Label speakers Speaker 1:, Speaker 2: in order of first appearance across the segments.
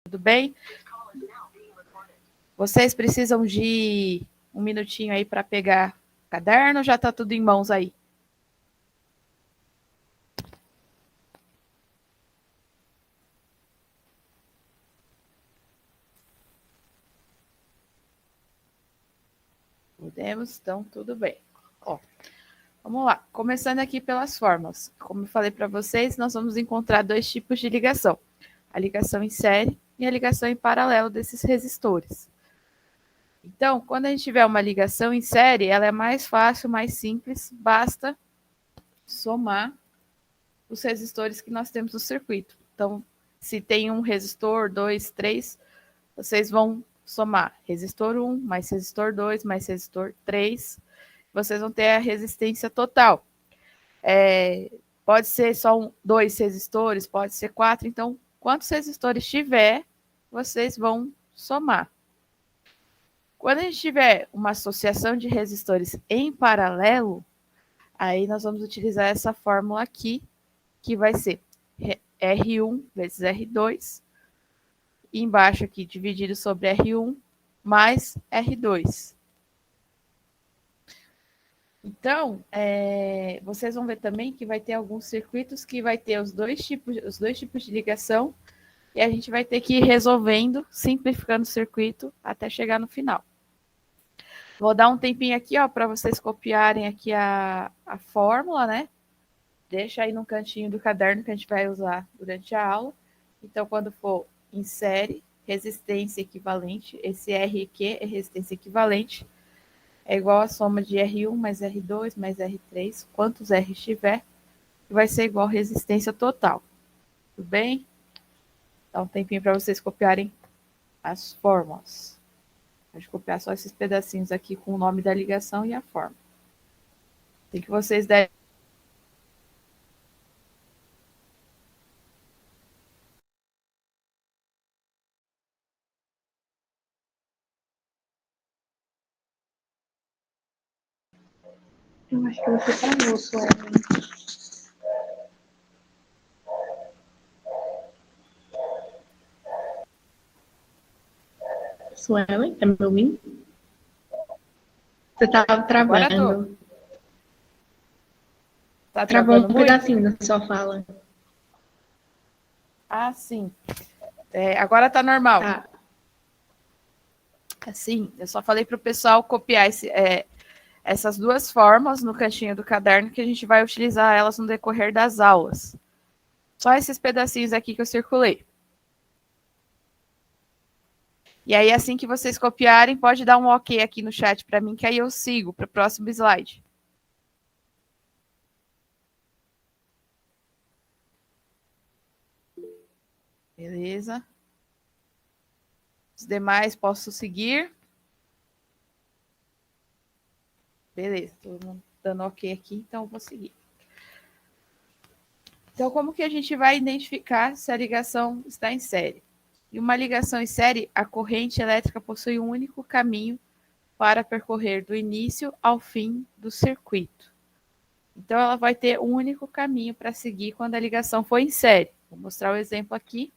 Speaker 1: Tudo bem? Vocês precisam de um minutinho aí para pegar o caderno, já está tudo em mãos aí? Podemos, então tudo bem. Ó, vamos lá, começando aqui pelas formas. Como eu falei para vocês, nós vamos encontrar dois tipos de ligação. A ligação em série e a ligação em paralelo desses resistores. Então, quando a gente tiver uma ligação em série, ela é mais fácil, mais simples, basta somar os resistores que nós temos no circuito. Então, se tem um resistor, 2, 3, vocês vão somar resistor 1, mais resistor 2, mais resistor 3, vocês vão ter a resistência total. Pode ser só 2 resistores, pode ser 4, então, quantos resistores tiver, vocês vão somar. Quando a gente tiver uma associação de resistores em paralelo, aí nós vamos utilizar essa fórmula aqui, que vai ser R1 vezes R2, e embaixo aqui dividido sobre R1 mais R2. Então, vocês vão ver também que vai ter alguns circuitos que vai ter os dois tipos de ligação, e a gente vai ter que ir resolvendo, simplificando o circuito até chegar no final. Vou dar um tempinho aqui, ó, para vocês copiarem aqui a fórmula, né? Deixa aí no cantinho do caderno que a gente vai usar durante a aula. Então, quando for em série, resistência equivalente, esse R aqui é resistência equivalente, é igual a soma de R1 mais R2 mais R3, quantos R tiver, vai ser igual a resistência total. Tudo bem? Dá um tempinho para vocês copiarem as fórmulas. Pode copiar só esses pedacinhos aqui com o nome da ligação e a fórmula. Tem que vocês derem.
Speaker 2: Eu acho que você travou, Suelen. Suelen, tá me ouvindo? Você estava travando.
Speaker 1: Tá
Speaker 2: Travou
Speaker 1: travando
Speaker 2: um pedacinho da sua fala.
Speaker 1: Ah, sim. Agora tá normal.
Speaker 2: Tá.
Speaker 1: Assim, eu só falei para o pessoal copiar essas duas formas no cantinho do caderno, que a gente vai utilizar elas no decorrer das aulas. Só esses pedacinhos aqui que eu circulei. E aí, assim que vocês copiarem, pode dar um ok aqui no chat para mim, que aí eu sigo para o próximo slide. Beleza. Os demais posso seguir. Beleza, todo mundo dando ok aqui, então eu vou seguir. Então, como que a gente vai identificar se a ligação está em série? Em uma ligação em série, a corrente elétrica possui um único caminho para percorrer do início ao fim do circuito. Então, ela vai ter um único caminho para seguir quando a ligação for em série. Vou mostrar o exemplo aqui.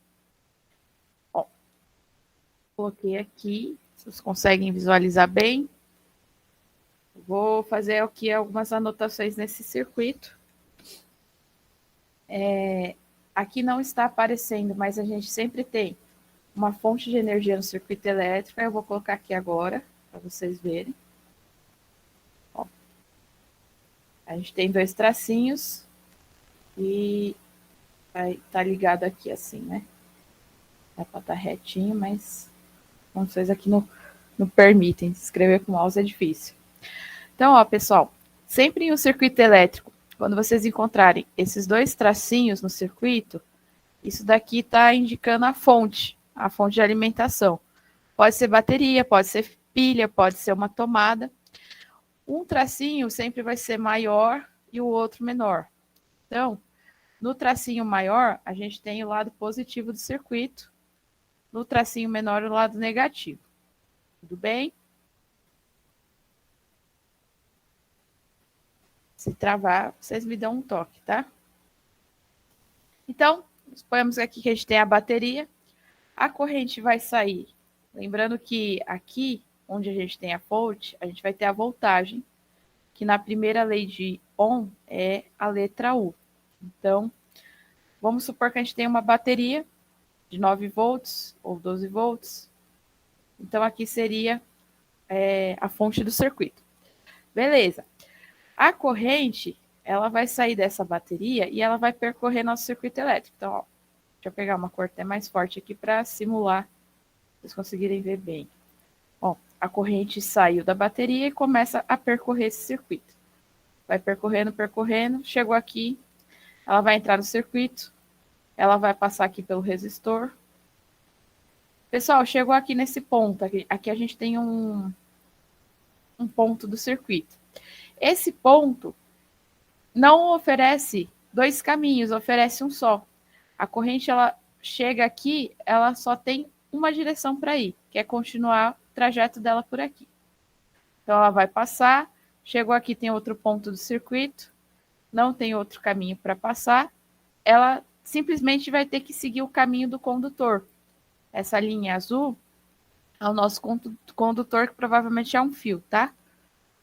Speaker 1: Ó, coloquei aqui, vocês conseguem visualizar bem. Vou fazer aqui algumas anotações nesse circuito. Aqui não está aparecendo, mas a gente sempre tem uma fonte de energia no circuito elétrico. Eu vou colocar aqui agora, para vocês verem. Ó, a gente tem 2 tracinhos e tá ligado aqui assim, né? Dá para estar retinho, mas vocês aqui não permitem. Escrever com mouse é difícil. Então, ó, pessoal, sempre em um circuito elétrico, quando vocês encontrarem esses 2 tracinhos no circuito, isso daqui está indicando a fonte de alimentação. Pode ser bateria, pode ser pilha, pode ser uma tomada. Um tracinho sempre vai ser maior e o outro menor. Então, no tracinho maior, a gente tem o lado positivo do circuito. No tracinho menor, o lado negativo. Tudo bem? Se travar, vocês me dão um toque, tá? Então, suponhamos aqui que a gente tem a bateria. A corrente vai sair. Lembrando que aqui, onde a gente tem a fonte, a gente vai ter a voltagem, que na primeira lei de Ohm é a letra U. Então, vamos supor que a gente tem uma bateria de 9 volts ou 12 volts. Então, aqui seria a fonte do circuito. Beleza. A corrente, ela vai sair dessa bateria e ela vai percorrer nosso circuito elétrico. Então, ó, deixa eu pegar uma cor até mais forte aqui para simular, para vocês conseguirem ver bem. Ó, a corrente saiu da bateria e começa a percorrer esse circuito. Vai percorrendo, percorrendo, chegou aqui, ela vai entrar no circuito, ela vai passar aqui pelo resistor. Pessoal, chegou aqui nesse ponto, aqui a gente tem um ponto do circuito. Esse ponto não oferece dois caminhos, oferece um só. A corrente, ela chega aqui, ela só tem uma direção para ir, que é continuar o trajeto dela por aqui. Então, ela vai passar, chegou aqui, tem outro ponto do circuito, não tem outro caminho para passar, ela simplesmente vai ter que seguir o caminho do condutor. Essa linha azul é o nosso condutor, que provavelmente é um fio, tá?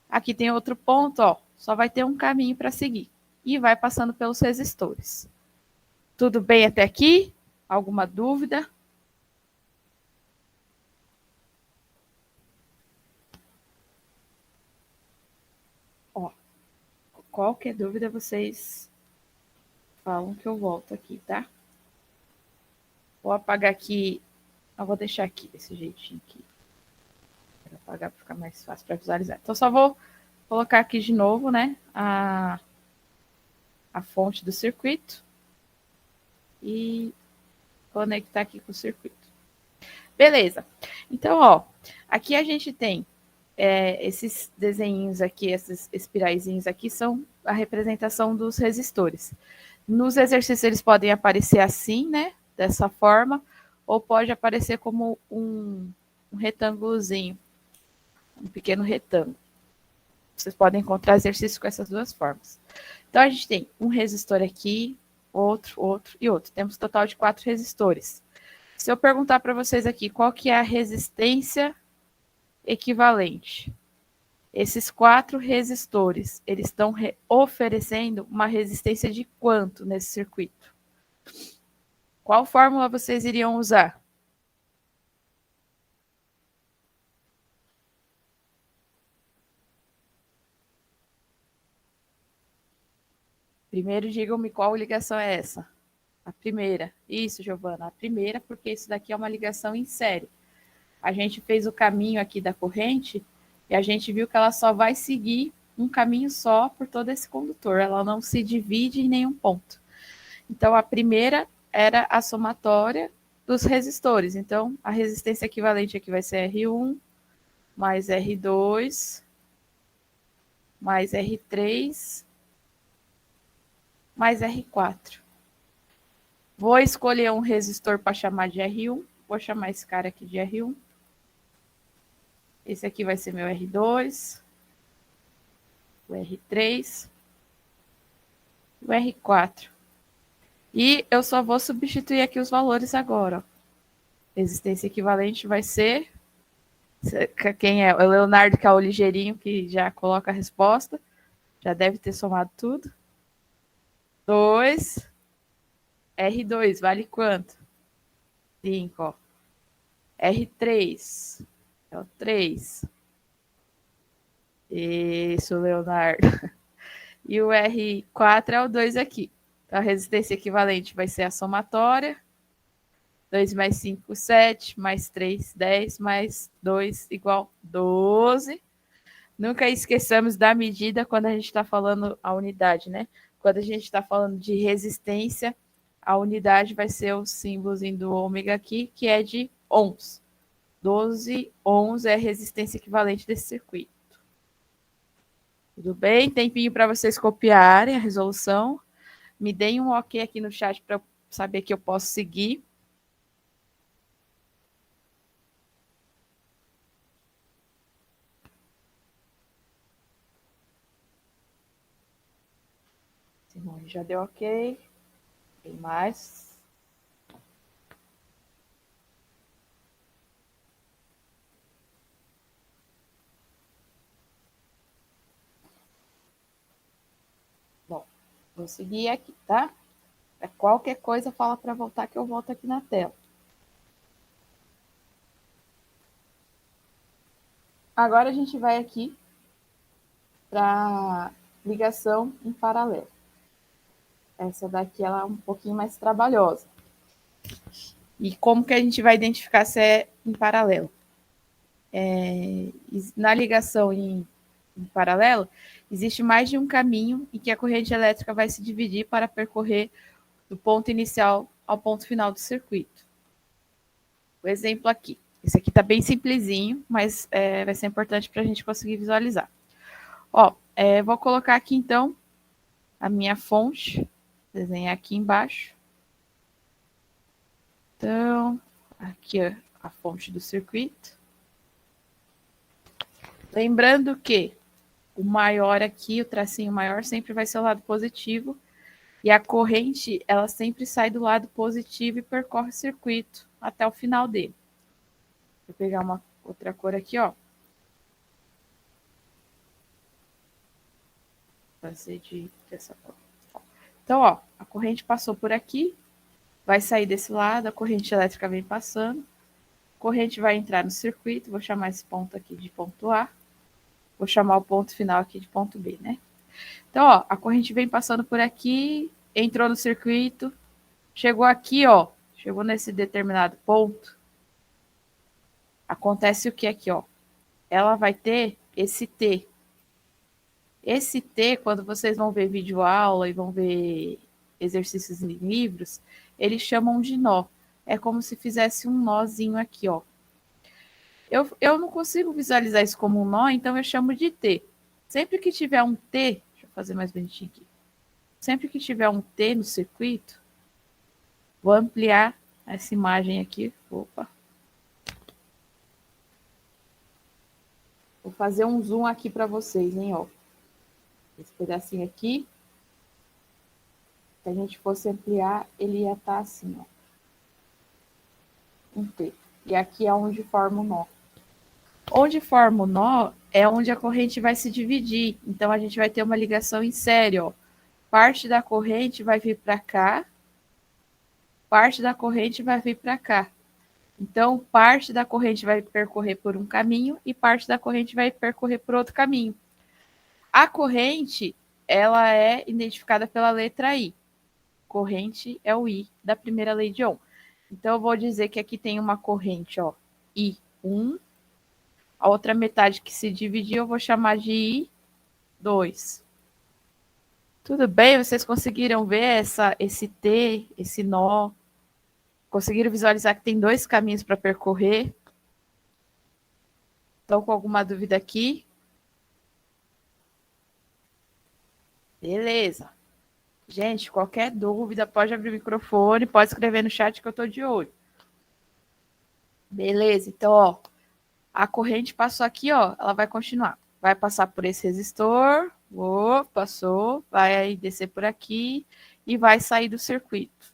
Speaker 1: Aqui tem outro ponto, ó, só vai ter um caminho para seguir. E vai passando pelos resistores. Tudo bem até aqui? Alguma dúvida? Ó, qualquer dúvida vocês falam que eu volto aqui, tá? Vou apagar aqui, eu vou deixar aqui desse jeitinho aqui. Vou apagar para ficar mais fácil para visualizar. Então, só vou colocar aqui de novo, né, a fonte do circuito e conectar aqui com o circuito. Beleza. Então, ó, aqui a gente tem esses desenhinhos aqui, esses espiraizinhos aqui, são a representação dos resistores. Nos exercícios eles podem aparecer assim, né, dessa forma, ou pode aparecer como um retângulozinho, um pequeno retângulo. Vocês podem encontrar exercícios com essas duas formas. Então, a gente tem um resistor aqui, outro e outro. Temos um total de 4 resistores. Se eu perguntar para vocês aqui qual que é a resistência equivalente, esses 4 resistores, eles estão oferecendo uma resistência de quanto nesse circuito? Qual fórmula vocês iriam usar? Primeiro, digam-me qual ligação é essa. A primeira. Isso, Giovana, a primeira, porque isso daqui é uma ligação em série. A gente fez o caminho aqui da corrente e a gente viu que ela só vai seguir um caminho só por todo esse condutor. Ela não se divide em nenhum ponto. Então, a primeira era a somatória dos resistores. Então, a resistência equivalente aqui vai ser R1 mais R2 mais R3 mais R4. Vou escolher um resistor para chamar de R1. Vou chamar esse cara aqui de R1. Esse aqui vai ser meu R2, o R3, o R4. E eu só vou substituir aqui os valores agora. Resistência equivalente vai ser... Quem é? O Leonardo, que é o ligeirinho, que já coloca a resposta. Já deve ter somado tudo. 2. R2 vale quanto? 5, ó. R3 é o 3. Isso, Leonardo. E o R4 é o 2 aqui. Então, a resistência equivalente vai ser a somatória. 2 mais 5, 7, mais 3, 10, mais 2 igual 12. Nunca esqueçamos da medida quando a gente está falando a unidade, né? Quando a gente está falando de resistência, a unidade vai ser o símbolozinho do ômega aqui, que é de ohms. 12 ohms é a resistência equivalente desse circuito. Tudo bem? Tempinho para vocês copiarem a resolução. Me deem um ok aqui no chat para saber que eu posso seguir. Simone já deu ok. Tem mais. Vou seguir aqui, tá? Qualquer coisa, fala para voltar que eu volto aqui na tela. Agora a gente vai aqui para ligação em paralelo. Essa daqui ela é um pouquinho mais trabalhosa. E como que a gente vai identificar se é em paralelo? Na ligação em paralelo, existe mais de um caminho em que a corrente elétrica vai se dividir para percorrer do ponto inicial ao ponto final do circuito. O exemplo aqui. Esse aqui está bem simplesinho, mas vai ser importante para a gente conseguir visualizar. Ó, vou colocar aqui, então, a minha fonte, desenhar aqui embaixo. Então, aqui a fonte do circuito. Lembrando que o maior aqui, o tracinho maior, sempre vai ser o lado positivo. E a corrente, ela sempre sai do lado positivo e percorre o circuito até o final dele. Vou pegar uma outra cor aqui, ó. Fazer dessa cor. Então, ó, a corrente passou por aqui, vai sair desse lado, a corrente elétrica vem passando, a corrente vai entrar no circuito, vou chamar esse ponto aqui de ponto A, vou chamar o ponto final aqui de ponto B, né? Então, ó, a corrente vem passando por aqui, entrou no circuito, chegou aqui, ó, chegou nesse determinado ponto, acontece o que aqui, ó? Ela vai ter esse T. Esse T, quando vocês vão ver vídeo aula e vão ver exercícios em livros, eles chamam de nó. É como se fizesse um nozinho aqui, ó. Eu não consigo visualizar isso como um nó, então eu chamo de T. Sempre que tiver um T, deixa eu fazer mais bonitinho aqui. Sempre que tiver um T no circuito, vou ampliar essa imagem aqui. Opa. Vou fazer um zoom aqui para vocês, hein, ó. Esse pedacinho aqui, se a gente fosse ampliar, ele ia estar assim, ó. Um T. E aqui é onde forma o nó. Onde forma o nó é onde a corrente vai se dividir. Então, a gente vai ter uma ligação em série, ó. Parte da corrente vai vir para cá, parte da corrente vai vir para cá. Então, parte da corrente vai percorrer por um caminho e parte da corrente vai percorrer por outro caminho. A corrente, ela é identificada pela letra I. Corrente é o I da primeira lei de Ohm. Então, eu vou dizer que aqui tem uma corrente, ó, I1. A outra metade que se dividir, eu vou chamar de I2. Tudo bem? Vocês conseguiram ver esse T, esse nó? Conseguiram visualizar que tem dois caminhos para percorrer? Estão com alguma dúvida aqui? Beleza. Gente, qualquer dúvida, pode abrir o microfone, pode escrever no chat que eu estou de olho. Beleza, então, ó, a corrente passou aqui, ó, ela vai continuar. Vai passar por esse resistor, passou, vai descer por aqui e vai sair do circuito.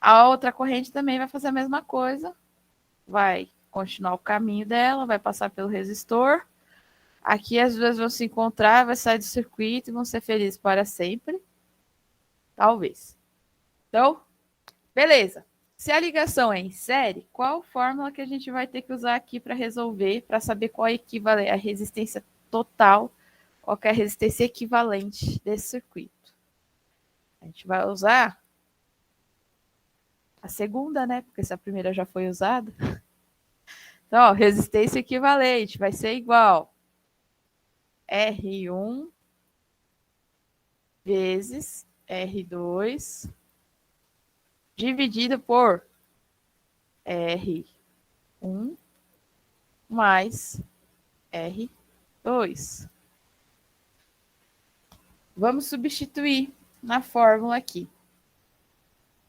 Speaker 1: A outra corrente também vai fazer a mesma coisa, vai continuar o caminho dela, vai passar pelo resistor. Aqui as duas vão se encontrar, vai sair do circuito e vão ser felizes para sempre. Talvez. Então, beleza. Se a ligação é em série, qual fórmula que a gente vai ter que usar aqui para resolver, para saber qual é a resistência total, qual é a resistência equivalente desse circuito? A gente vai usar a segunda, né? Porque essa primeira já foi usada. Então, ó, resistência equivalente vai ser igual R1 vezes R2 dividido por R1 mais R2. Vamos substituir na fórmula aqui.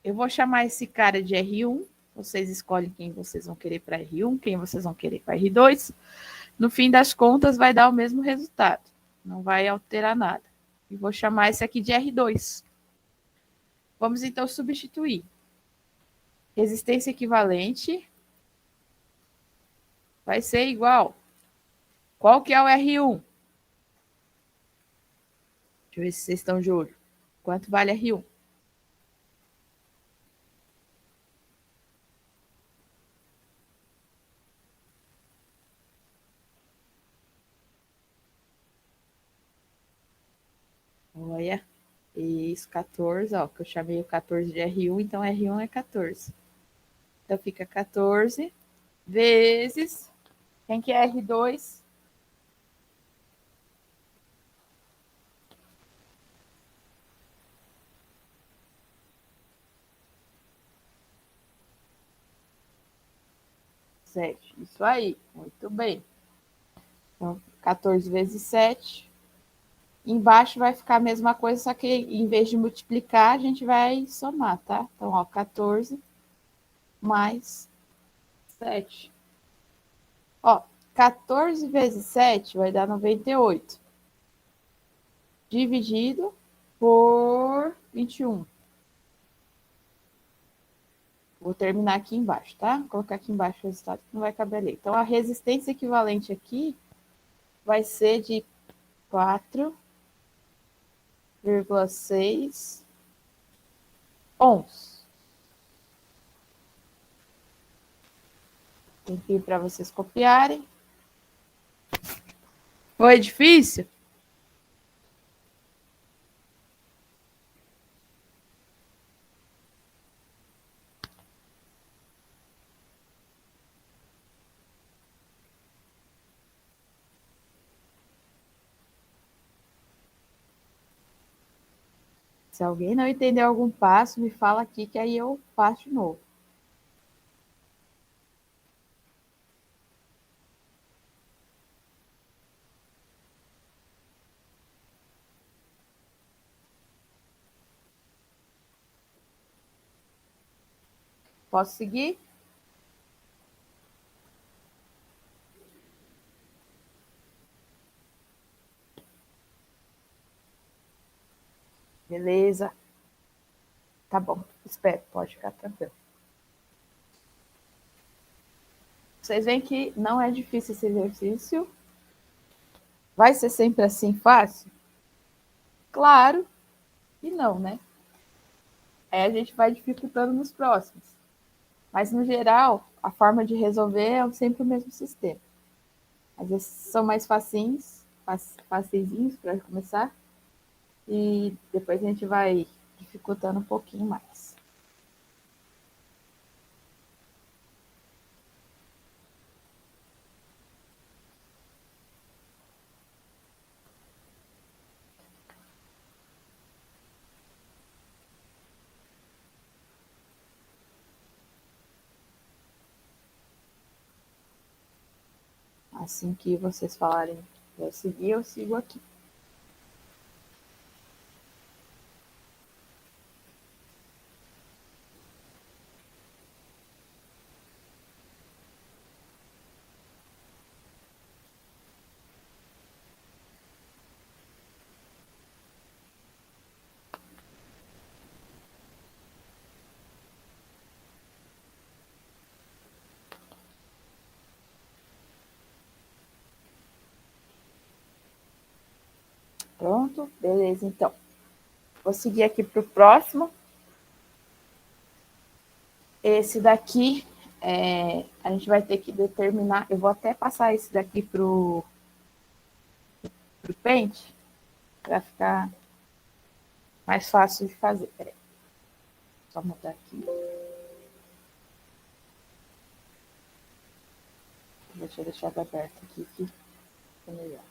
Speaker 1: Eu vou chamar esse cara de R1. Vocês escolhem quem vocês vão querer para R1, quem vocês vão querer para R2. No fim das contas, vai dar o mesmo resultado. Não vai alterar nada. E vou chamar esse aqui de R2. Vamos, então, substituir. Resistência equivalente vai ser igual. Qual que é o R1? Deixa eu ver se vocês estão de olho. Quanto vale R1? Olha, isso, 14, ó, que eu chamei o 14 de R1, então R1 é 14. Então fica 14 vezes, quem que é R2? Sete. Isso aí, muito bem. Então, 14 vezes 7. Embaixo vai ficar a mesma coisa, só que em vez de multiplicar, a gente vai somar, tá? Então, ó, 14 mais 7. Ó, 14 vezes 7 vai dar 98. Dividido por 21. Vou terminar aqui embaixo, tá? Vou colocar aqui embaixo o resultado que não vai caber ali. Então, a resistência equivalente aqui vai ser de 4,6 ohms. Tem que ir para vocês copiarem. Foi difícil? Se alguém não entendeu algum passo, me fala aqui que aí eu faço de novo. Posso seguir? Beleza. Tá bom. Espero, pode ficar tranquilo. Vocês veem que não é difícil esse exercício. Vai ser sempre assim fácil? Claro que não, né? Aí a gente vai dificultando nos próximos. Mas, no geral, a forma de resolver é sempre o mesmo sistema. Às vezes são mais facinhos, facilzinhos para começar, e depois a gente vai dificultando um pouquinho mais. Assim que vocês falarem eu seguir, eu sigo aqui. Pronto? Beleza, então. Vou seguir aqui para o próximo. Esse daqui, a gente vai ter que determinar. Eu vou até passar esse daqui para o Paint, para ficar mais fácil de fazer. Peraí. Só mudar aqui. Deixa eu deixar aberto aqui, que é melhor.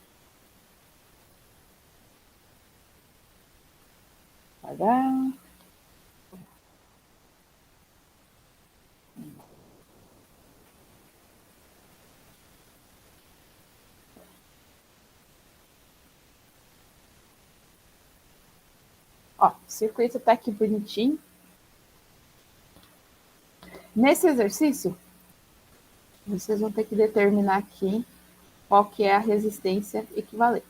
Speaker 1: Apagar. Ó, o circuito está aqui bonitinho. Nesse exercício, vocês vão ter que determinar aqui qual que é a resistência equivalente.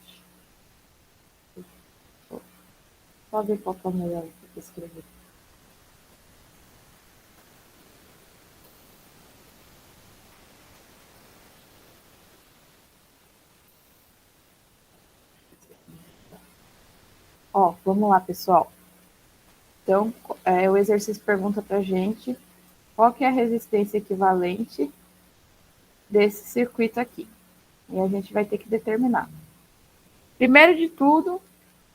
Speaker 1: Só ver qual que é o melhor para escrever. Ó, vamos lá, pessoal. Então, o exercício pergunta para a gente qual que é a resistência equivalente desse circuito aqui. E a gente vai ter que determinar. Primeiro de tudo,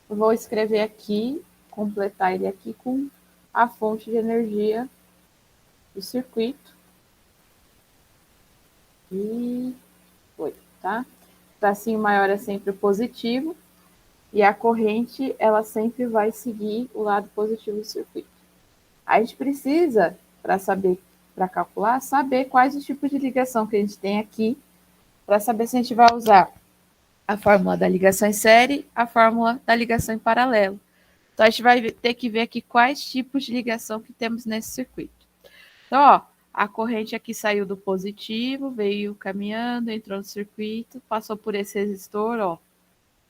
Speaker 1: eu vou escrever aqui, completar ele aqui com a fonte de energia do circuito. E foi, tá? O tracinho maior é sempre o positivo. E a corrente, ela sempre vai seguir o lado positivo do circuito. A gente precisa, para calcular, saber quais os tipos de ligação que a gente tem aqui, para saber se a gente vai usar a fórmula da ligação em série, a fórmula da ligação em paralelo. Então, a gente vai ter que ver aqui quais tipos de ligação que temos nesse circuito. Então, ó, a corrente aqui saiu do positivo, veio caminhando, entrou no circuito, passou por esse resistor, ó,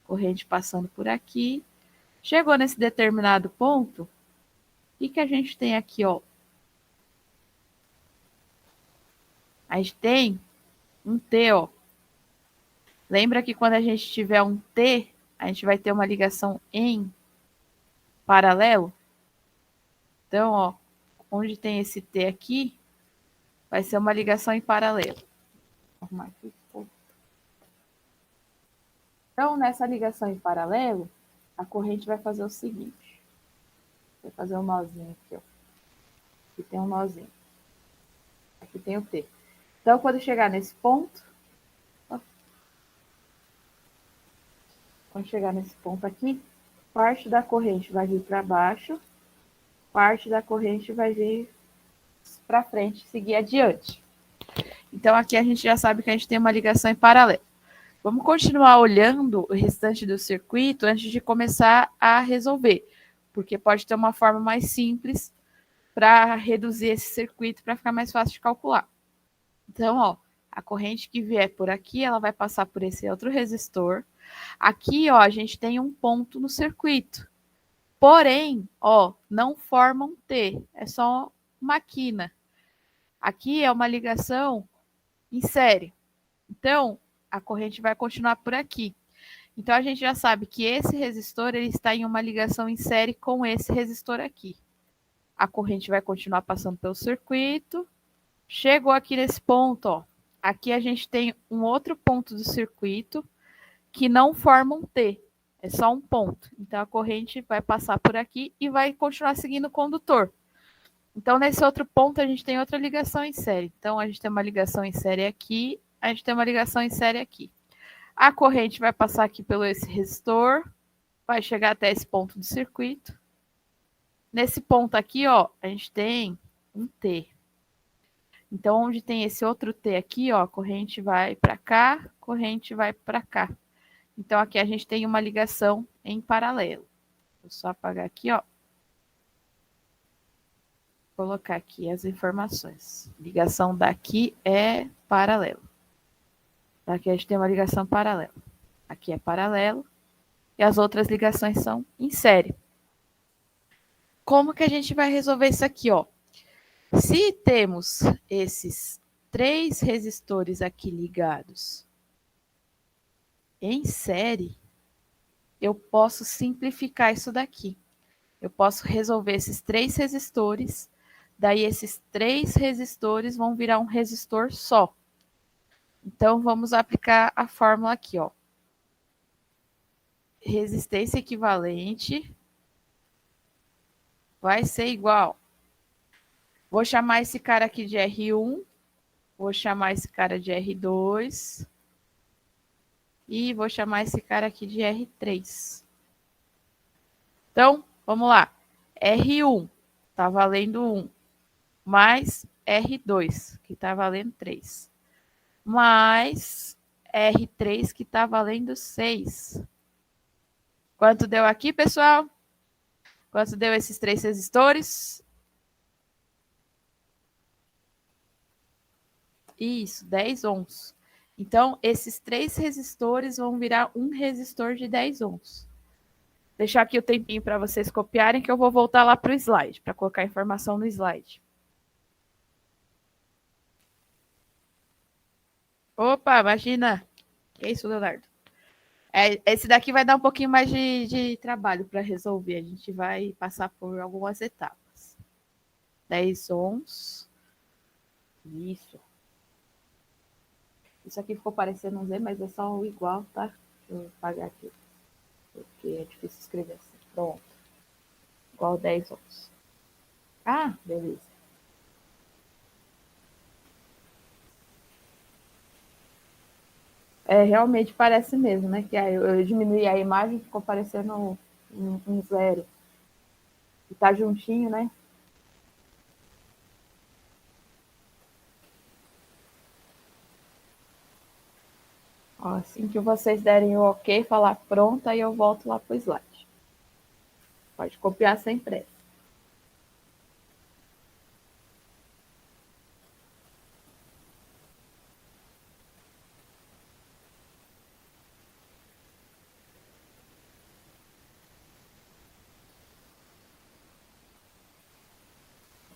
Speaker 1: corrente passando por aqui. Chegou nesse determinado ponto, o que a gente tem aqui, ó? A gente tem um T, ó. Lembra que quando a gente tiver um T, a gente vai ter uma ligação em paralelo? Então, ó, onde tem esse T aqui, vai ser uma ligação em paralelo. Vou arrumar aqui. Então, nessa ligação em paralelo, a corrente vai fazer o seguinte. Vou fazer um nozinho aqui, ó. Aqui tem um nozinho. Aqui tem o T. Então, quando chegar nesse ponto, ó, quando chegar nesse ponto aqui, parte da corrente vai vir para baixo, parte da corrente vai vir para frente, seguir adiante. Então, aqui a gente já sabe que a gente tem uma ligação em paralelo. Vamos continuar olhando o restante do circuito antes de começar a resolver, porque pode ter uma forma mais simples para reduzir esse circuito para ficar mais fácil de calcular. Então, ó, a corrente que vier por aqui, ela vai passar por esse outro resistor. Aqui, ó, a gente tem um ponto no circuito. Porém, ó, não forma um T, é só uma quina. Aqui é uma ligação em série. Então, a corrente vai continuar por aqui. Então, a gente já sabe que esse resistor ele está em uma ligação em série com esse resistor aqui. A corrente vai continuar passando pelo circuito. Chegou aqui nesse ponto, ó. Aqui a gente tem um outro ponto do circuito que não forma um T, é só um ponto. Então, a corrente vai passar por aqui e vai continuar seguindo o condutor. Então, nesse outro ponto, a gente tem outra ligação em série. Então, a gente tem uma ligação em série aqui, a gente tem uma ligação em série aqui. A corrente vai passar aqui pelo esse resistor, vai chegar até esse ponto do circuito. Nesse ponto aqui, ó, a gente tem um T. Então, onde tem esse outro T aqui, ó, a corrente vai para cá, corrente vai para cá. Então, aqui a gente tem uma ligação em paralelo. Vou só apagar aqui, ó. Vou colocar aqui as informações. Ligação daqui é paralelo. Aqui a gente tem uma ligação paralela. Aqui é paralelo. E as outras ligações são em série. Como que a gente vai resolver isso aqui, ó? Se temos esses 3 resistores aqui ligados em série, eu posso simplificar isso daqui. Eu posso resolver esses 3 resistores, daí esses 3 resistores vão virar um resistor só. Então, vamos aplicar a fórmula aqui, ó. Resistência equivalente vai ser igual. Vou chamar esse cara aqui de R1, vou chamar esse cara de R2 e vou chamar esse cara aqui de R3. Então, vamos lá. R1 está valendo 1, mais R2, que está valendo 3, mais R3, que está valendo 6. Quanto deu aqui, pessoal? Quanto deu esses 3 resistores? Isso, 10 ohms. Então, esses 3 resistores vão virar um resistor de 10 ohms. Deixar aqui o tempinho para vocês copiarem, que eu vou voltar lá para o slide, para colocar a informação no slide. Opa, imagina. Que é isso, Leonardo? Esse daqui vai dar um pouquinho mais de trabalho para resolver. A gente vai passar por algumas etapas. 10 ohms. Isso. Isso aqui ficou parecendo um Z, mas é só o igual, tá? Deixa eu apagar aqui. Porque é difícil escrever assim. Pronto. Igual 10 ohms. Ah, beleza. Realmente parece mesmo, né? Que aí eu diminuí a imagem, ficou parecendo um zero. E tá juntinho, né? Ó, assim que vocês derem o ok, falar pronto, aí eu volto lá pro slide. Pode copiar sem pressa.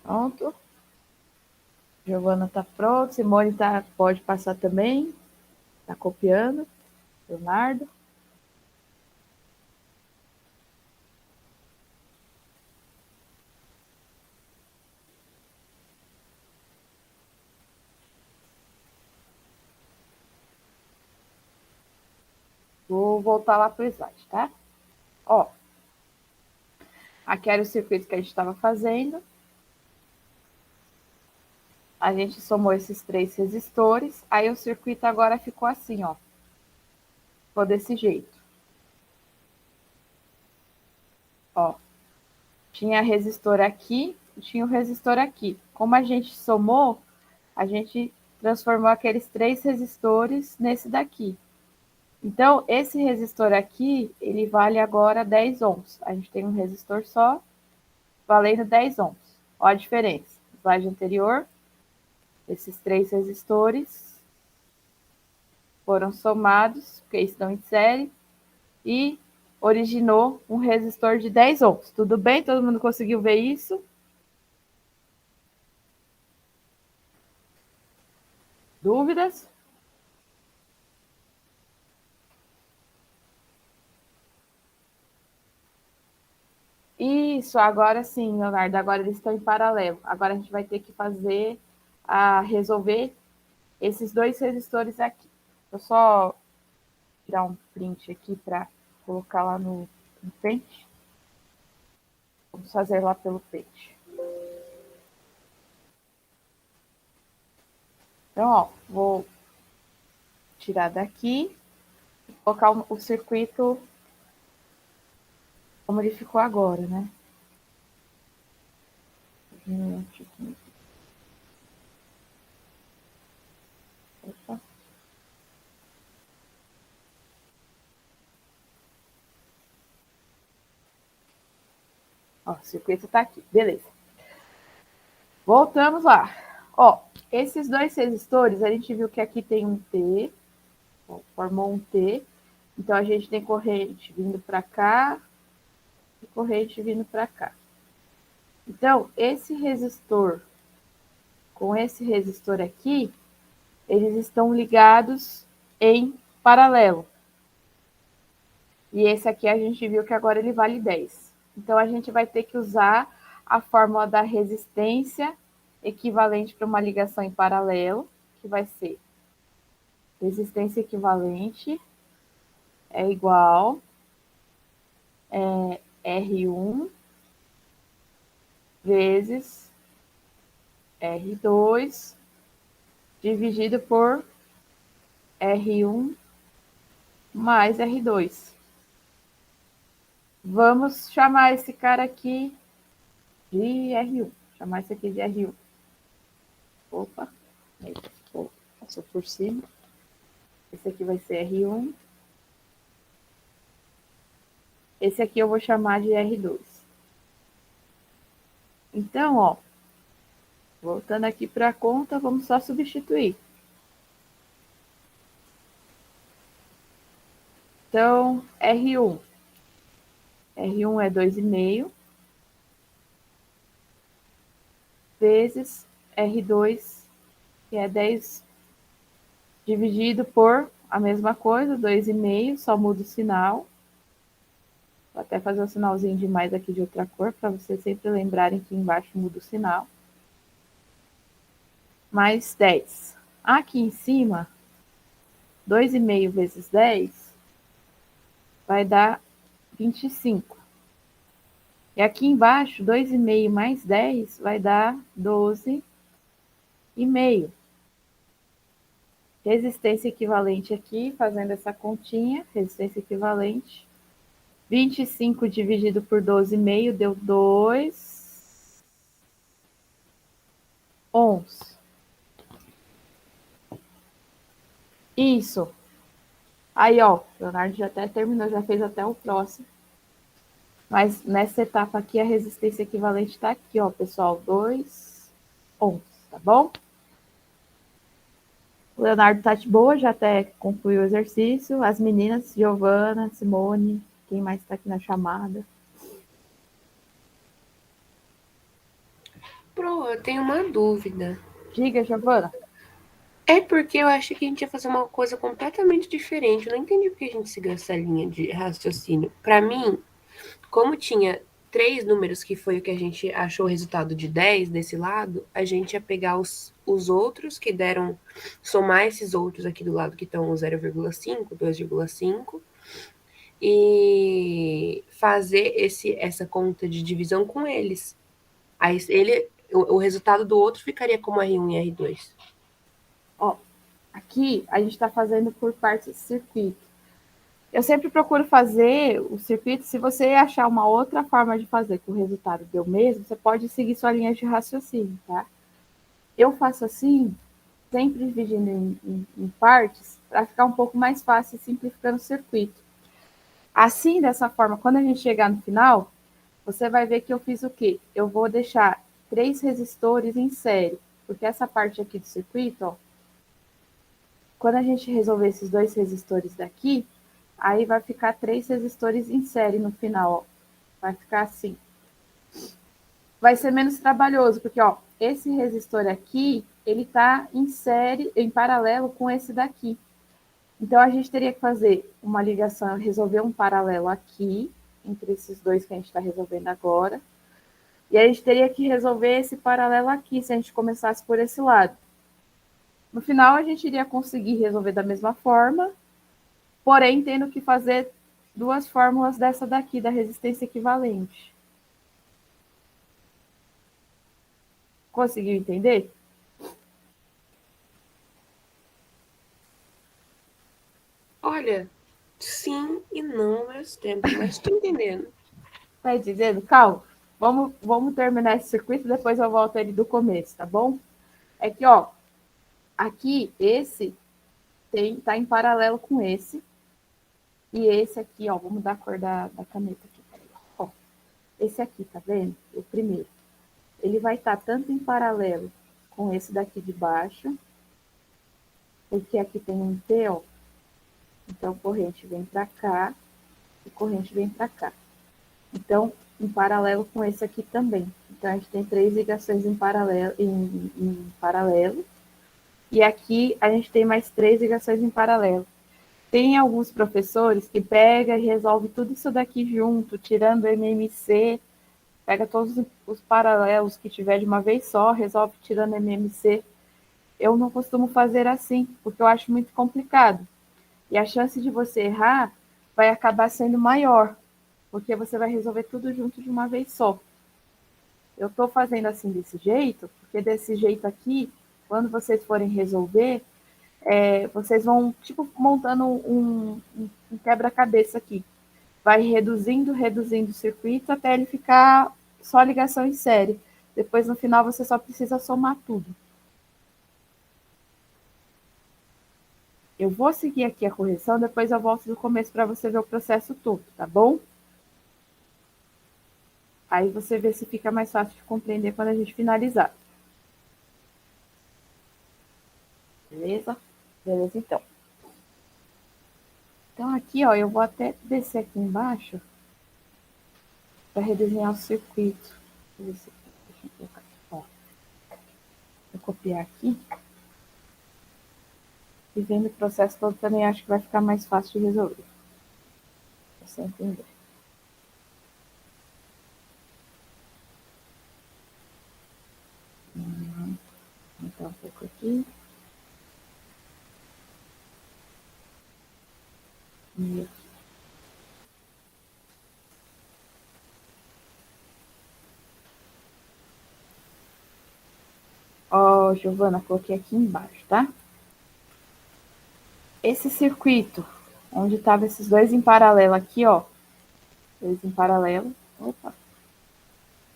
Speaker 1: Pronto. Giovana tá pronto. Simone pode passar também. Tá copiando. Leonardo. Vou voltar lá pro slide, tá? Ó. Aqui era o circuito que a gente estava fazendo. A gente somou esses 3 resistores. Aí o circuito agora ficou assim, ó. Ficou desse jeito. Ó. Tinha resistor aqui e tinha o resistor aqui. Como a gente somou, a gente transformou aqueles 3 resistores nesse daqui. Então, esse resistor aqui, ele vale agora 10 ohms. A gente tem um resistor só, valendo 10 ohms. Olha a diferença. No slide anterior, esses 3 resistores foram somados, porque estão em série, e originou um resistor de 10 ohms. Tudo bem? Todo mundo conseguiu ver isso? Dúvidas? Isso, agora sim, Leonardo. Agora eles estão em paralelo. Agora a gente vai ter que resolver esses 2 resistores aqui. Eu só tirar um print aqui para colocar lá no Paint. Vamos fazer lá pelo Paint. Então, ó, vou tirar daqui e colocar o circuito como ele ficou agora, né? Opa. Ó, o circuito está aqui, beleza. Voltamos lá. Ó, esses 2 resistores, a gente viu que aqui tem um T, ó, formou um T. Então, a gente tem corrente vindo para cá e corrente vindo para cá. Então, esse resistor com esse resistor aqui, eles estão ligados em paralelo. E esse aqui a gente viu que agora ele vale 10. Então, a gente vai ter que usar a fórmula da resistência equivalente para uma ligação em paralelo, que vai ser resistência equivalente é igual R1 vezes R2 dividido por R1 mais R2. Vamos chamar esse cara aqui de R1. Chamar esse aqui de R1. Opa, passou por cima. Esse aqui vai ser R1. Esse aqui eu vou chamar de R2. Então, ó, voltando aqui para a conta, vamos só substituir. Então, R1. R1 é 2,5 vezes R2, que é 10 dividido por a mesma coisa, 2,5, só muda o sinal. Vou até fazer um sinalzinho de mais aqui de outra cor, para vocês sempre lembrarem que embaixo muda o sinal. Mais 10. Aqui em cima, 2,5 vezes 10 vai dar 25. E aqui embaixo, 2,5 mais 10 vai dar 12,5. Resistência equivalente aqui, fazendo essa continha, resistência equivalente. 25 dividido por 12,5 deu 2 ohms. Isso. Aí, ó, o Leonardo já até terminou, já fez até o próximo. Mas nessa etapa aqui, a resistência equivalente está aqui, ó, pessoal, 2 ohms, tá bom? O Leonardo tá de boa, já até concluiu o exercício. As meninas, Giovana, Simone, quem mais está aqui na chamada?
Speaker 3: Pro, eu tenho uma dúvida.
Speaker 1: Diga, Giovana.
Speaker 3: É porque eu achei que a gente ia fazer uma coisa completamente diferente. Eu não entendi porque a gente seguiu essa linha de raciocínio. Para mim, como tinha 3 números, que foi o que a gente achou o resultado de 10 desse lado, a gente ia pegar os outros que deram, somar esses outros aqui do lado que estão 0,5, 2,5, e fazer essa conta de divisão com eles. Aí o resultado do outro ficaria como R1 e R2.
Speaker 1: Ó, aqui a gente está fazendo por partes de circuito. Eu sempre procuro fazer o circuito, se você achar uma outra forma de fazer que o resultado deu mesmo, você pode seguir sua linha de raciocínio, tá? Eu faço assim, sempre dividindo em partes, para ficar um pouco mais fácil simplificando o circuito. Assim, dessa forma, quando a gente chegar no final, você vai ver que eu fiz o quê? Eu vou deixar 3 resistores em série, porque essa parte aqui do circuito, ó, quando a gente resolver esses 2 resistores daqui, aí vai ficar 3 resistores em série no final, ó. Vai ficar assim. Vai ser menos trabalhoso, porque, ó, esse resistor aqui, ele tá em série, em paralelo com esse daqui. Então, a gente teria que fazer uma ligação, resolver um paralelo aqui, entre esses dois que a gente está resolvendo agora. E a gente teria que resolver esse paralelo aqui, se a gente começasse por esse lado. No final, a gente iria conseguir resolver da mesma forma, porém tendo que fazer 2 fórmulas dessa daqui, da resistência equivalente. Conseguiu entender?
Speaker 3: Olha, sim e não ao mesmo tempo, mas estou entendendo.
Speaker 1: Tá entendendo? Calma. Vamos terminar esse circuito, depois eu volto ele do começo, tá bom? É que, ó, aqui, esse tá em paralelo com esse. E esse aqui, ó, vou mudar a cor da caneta aqui. Ó, esse aqui, tá vendo? O primeiro. Ele vai estar tanto em paralelo com esse daqui de baixo, porque aqui tem um T, ó. Então, corrente vem para cá e corrente vem para cá. Então, em paralelo com esse aqui também. Então, a gente tem 3 ligações em paralelo. E aqui a gente tem mais 3 ligações em paralelo. Tem alguns professores que pega e resolve tudo isso daqui junto, tirando o MMC, pega todos os paralelos que tiver de uma vez só, resolve tirando MMC. Eu não costumo fazer assim, porque eu acho muito complicado. E a chance de você errar vai acabar sendo maior, porque você vai resolver tudo junto de uma vez só. Eu estou fazendo assim desse jeito, porque desse jeito aqui, quando vocês forem resolver, vocês vão, tipo, montando um quebra-cabeça aqui. Vai reduzindo o circuito até ele ficar só ligação em série. Depois, no final, você só precisa somar tudo. Eu vou seguir aqui a correção, depois eu volto do começo para você ver o processo todo, tá bom? Aí você vê se fica mais fácil de compreender quando a gente finalizar. Beleza? Beleza, então. Então, aqui, ó, eu vou até descer aqui embaixo para redesenhar o circuito. Deixa eu colocar aqui, ó. Vou copiar aqui. E vendo o processo todo também acho que vai ficar mais fácil de resolver. Você entender. Então, um pouco aqui. E aqui. Ó, Giovana, coloquei aqui embaixo, tá? Esse circuito, onde estavam esses dois em paralelo aqui, ó. Dois em paralelo. Opa.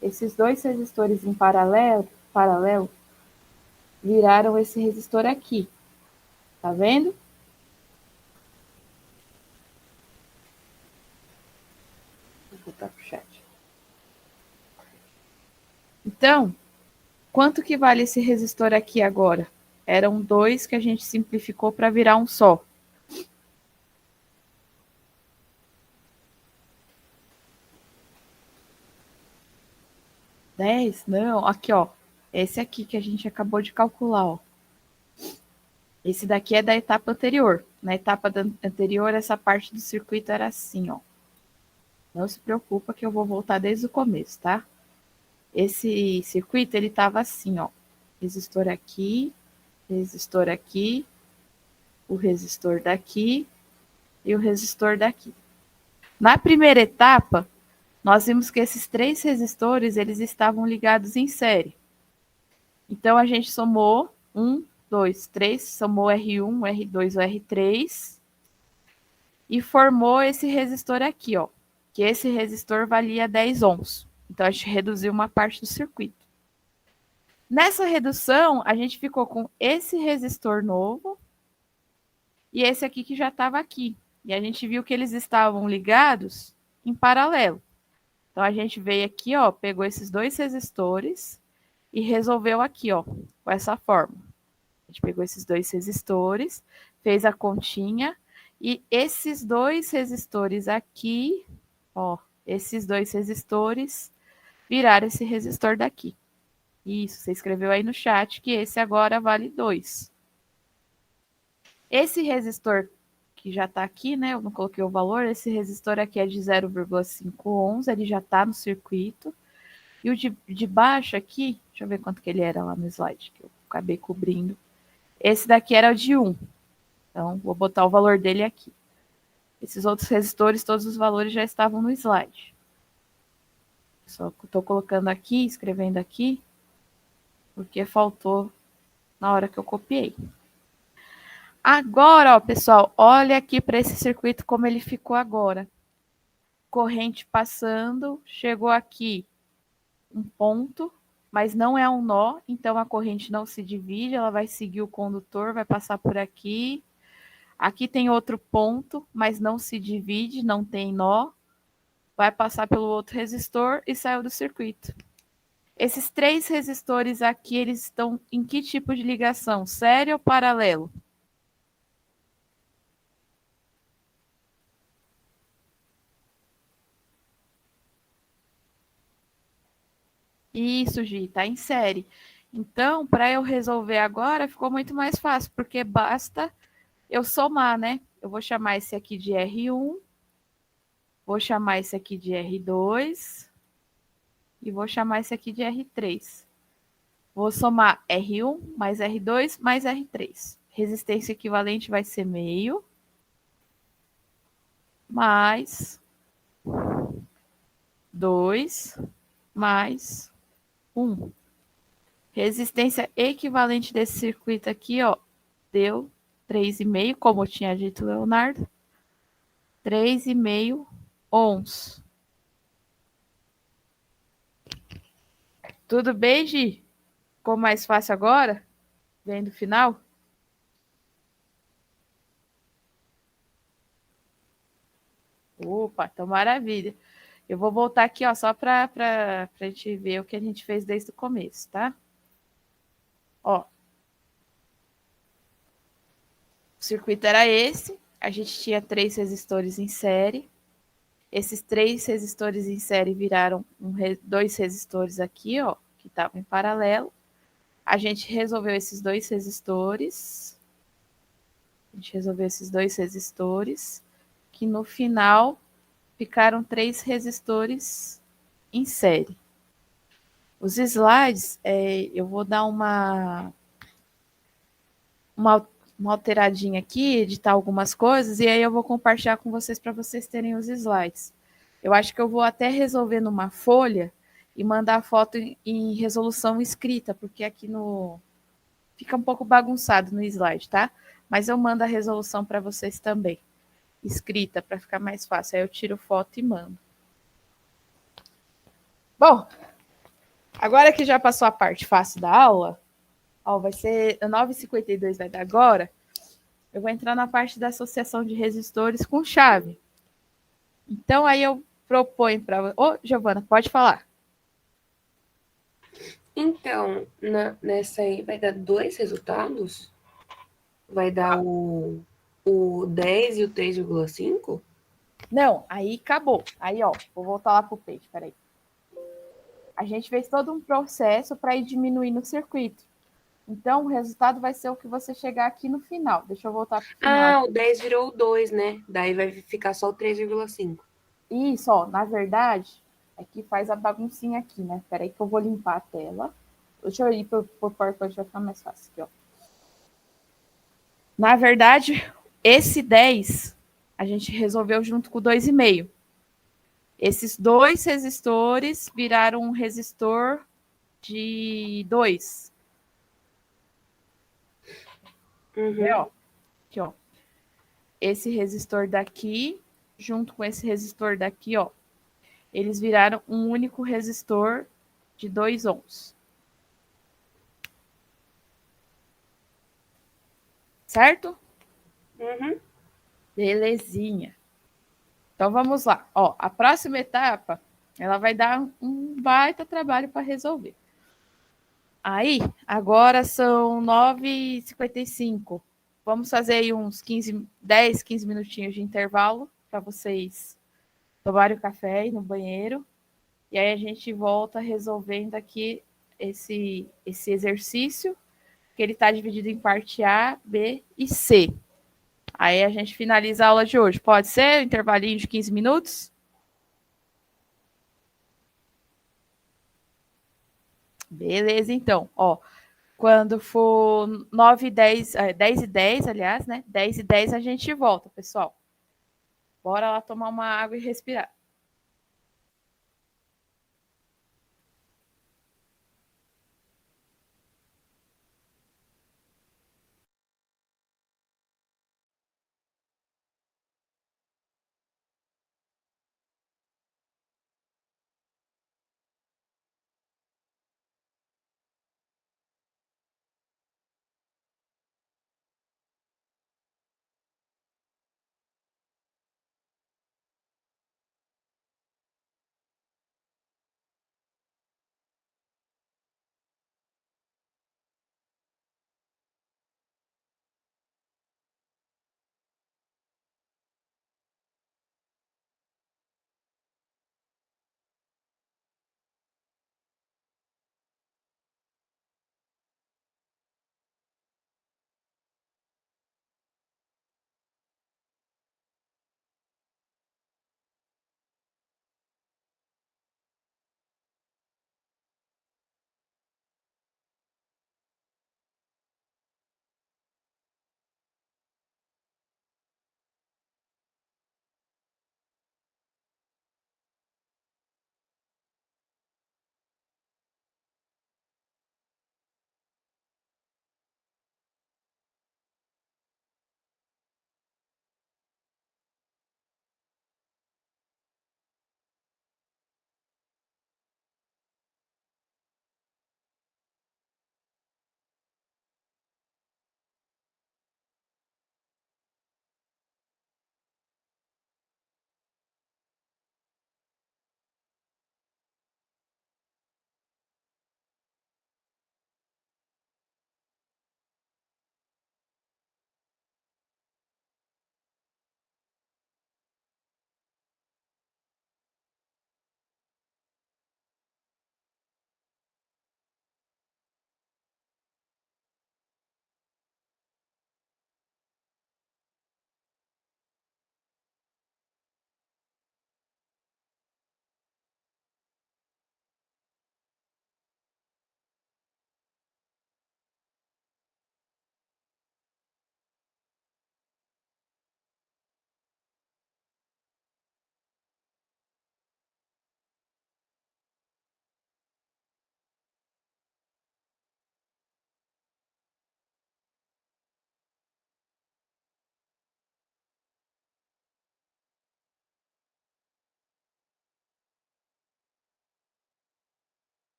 Speaker 1: Esses dois resistores em paralelo, viraram esse resistor aqui. Tá vendo? Vou voltar pro chat. Então, quanto que vale esse resistor aqui agora? Eram dois que a gente simplificou para virar um só. 10? Não, aqui, ó. Esse aqui que a gente acabou de calcular, ó. Esse daqui é da etapa anterior. Na etapa anterior, essa parte do circuito era assim, ó. Não se preocupa que eu vou voltar desde o começo, tá? Esse circuito, ele tava assim, ó. Resistor aqui, o resistor daqui e o resistor daqui. Na primeira etapa, nós vimos que esses três resistores, eles estavam ligados em série. Então, a gente somou 1, 2, 3, somou R1, R2, R3 e formou esse resistor aqui, ó, que esse resistor valia 10 ohms. Então, a gente reduziu uma parte do circuito. Nessa redução, a gente ficou com esse resistor novo e esse aqui que já estava aqui. E a gente viu que eles estavam ligados em paralelo. Então, a gente veio aqui, ó, pegou esses dois resistores e resolveu aqui, ó, com essa forma. A gente pegou esses dois resistores, fez a continha, e esses dois resistores aqui, ó, esses dois resistores viraram esse resistor daqui. Isso, você escreveu aí no chat que esse agora vale 2. Esse resistor que já está aqui, né, eu não coloquei o valor, esse resistor aqui é de 0,5 ohms, ele já está no circuito. E o de baixo aqui, deixa eu ver quanto que ele era lá no slide, que eu acabei cobrindo. Esse daqui era o de 1. Então, vou botar o valor dele aqui. Esses outros resistores, todos os valores já estavam no slide. Só estou colocando aqui, escrevendo aqui, porque faltou na hora que eu copiei. Agora, ó, pessoal, olha aqui para esse circuito como ele ficou agora. Corrente passando, chegou aqui um ponto, mas não é um nó, então a corrente não se divide, ela vai seguir o condutor, vai passar por aqui. Aqui tem outro ponto, mas não se divide, não tem nó. Vai passar pelo outro resistor e saiu do circuito. Esses três resistores aqui, eles estão em que tipo de ligação? Série ou paralelo? Isso, Gi, está em série. Então, para eu resolver agora, ficou muito mais fácil, porque basta eu somar, né? Eu vou chamar esse aqui de R1, vou chamar esse aqui de R2 e vou chamar esse aqui de R3. Vou somar R1 mais R2 mais R3. Resistência equivalente vai ser meio mais 2 mais 1. Resistência equivalente desse circuito aqui, ó, deu 3,5, como eu tinha dito, Leonardo. 3,5 ohms. Tudo bem, Gi? Ficou mais fácil agora? Vendo o final? Opa, então maravilha. Eu vou voltar aqui, ó, só para a gente ver o que a gente fez desde o começo, tá? Ó, o circuito era esse, a gente tinha 3 resistores em série. Esses 3 resistores em série viraram 2 resistores aqui, ó, que estavam em paralelo. A gente resolveu esses 2 resistores. A gente resolveu esses 2 resistores, que no final ficaram 3 resistores em série. Os slides, eu vou dar uma, uma alteradinha aqui, editar algumas coisas, e aí eu vou compartilhar com vocês para vocês terem os slides. Eu acho que eu vou até resolver numa folha e mandar a foto em resolução escrita, porque aqui no fica um pouco bagunçado no slide, tá? Mas eu mando a resolução para vocês também, escrita, para ficar mais fácil. Aí eu tiro foto e mando. Bom, agora que já passou a parte fácil da aula, ó, vai ser 9h52 vai dar agora. Eu vou entrar na parte da associação de resistores com chave. Então, aí eu proponho para... Ô, Giovana, pode falar.
Speaker 3: Então, nessa aí vai dar 2 resultados? Vai dar o 10 e o 3,5?
Speaker 1: Não, aí acabou. Aí, ó, vou voltar lá pro page, peraí. A gente fez todo um processo para ir diminuindo o circuito. Então, o resultado vai ser o que você chegar aqui no final. Deixa eu voltar pro final.
Speaker 3: Ah, o 10 virou o 2, né? Daí vai ficar só o 3,5.
Speaker 1: Isso, ó, na verdade, aqui faz a baguncinha aqui, né? Peraí que eu vou limpar a tela. Deixa eu ir pro PowerPoint, vai ficar mais fácil aqui, ó. Na verdade, esse 10 a gente resolveu junto com o 2,5. Esses 2 resistores viraram um resistor de 2.
Speaker 3: Uhum.
Speaker 1: Aqui, ó. Esse resistor daqui, junto com esse resistor daqui, ó. Eles viraram um único resistor de 2 ohms. Certo?
Speaker 3: Uhum.
Speaker 1: Belezinha. Então vamos lá. Ó, a próxima etapa, ela vai dar um baita trabalho para resolver. Aí, agora são 9h55. Vamos fazer aí uns 10, 15 minutinhos de intervalo para vocês tomarem o café e ir no banheiro. E aí a gente volta resolvendo aqui esse exercício, que ele está dividido em parte A, B e C. Aí a gente finaliza a aula de hoje. Pode ser? Um intervalinho de 15 minutos? Beleza, então. Ó, quando for 9h10, 10h10, aliás, né? 10h10 a gente volta, pessoal. Bora lá tomar uma água e respirar.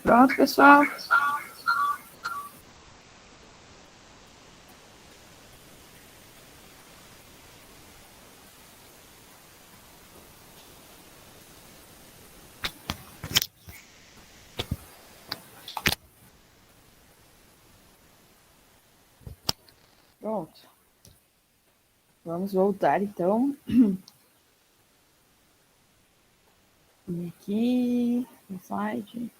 Speaker 1: Pronto, pessoal. Pronto. Vamos voltar, então. E aqui, no slide.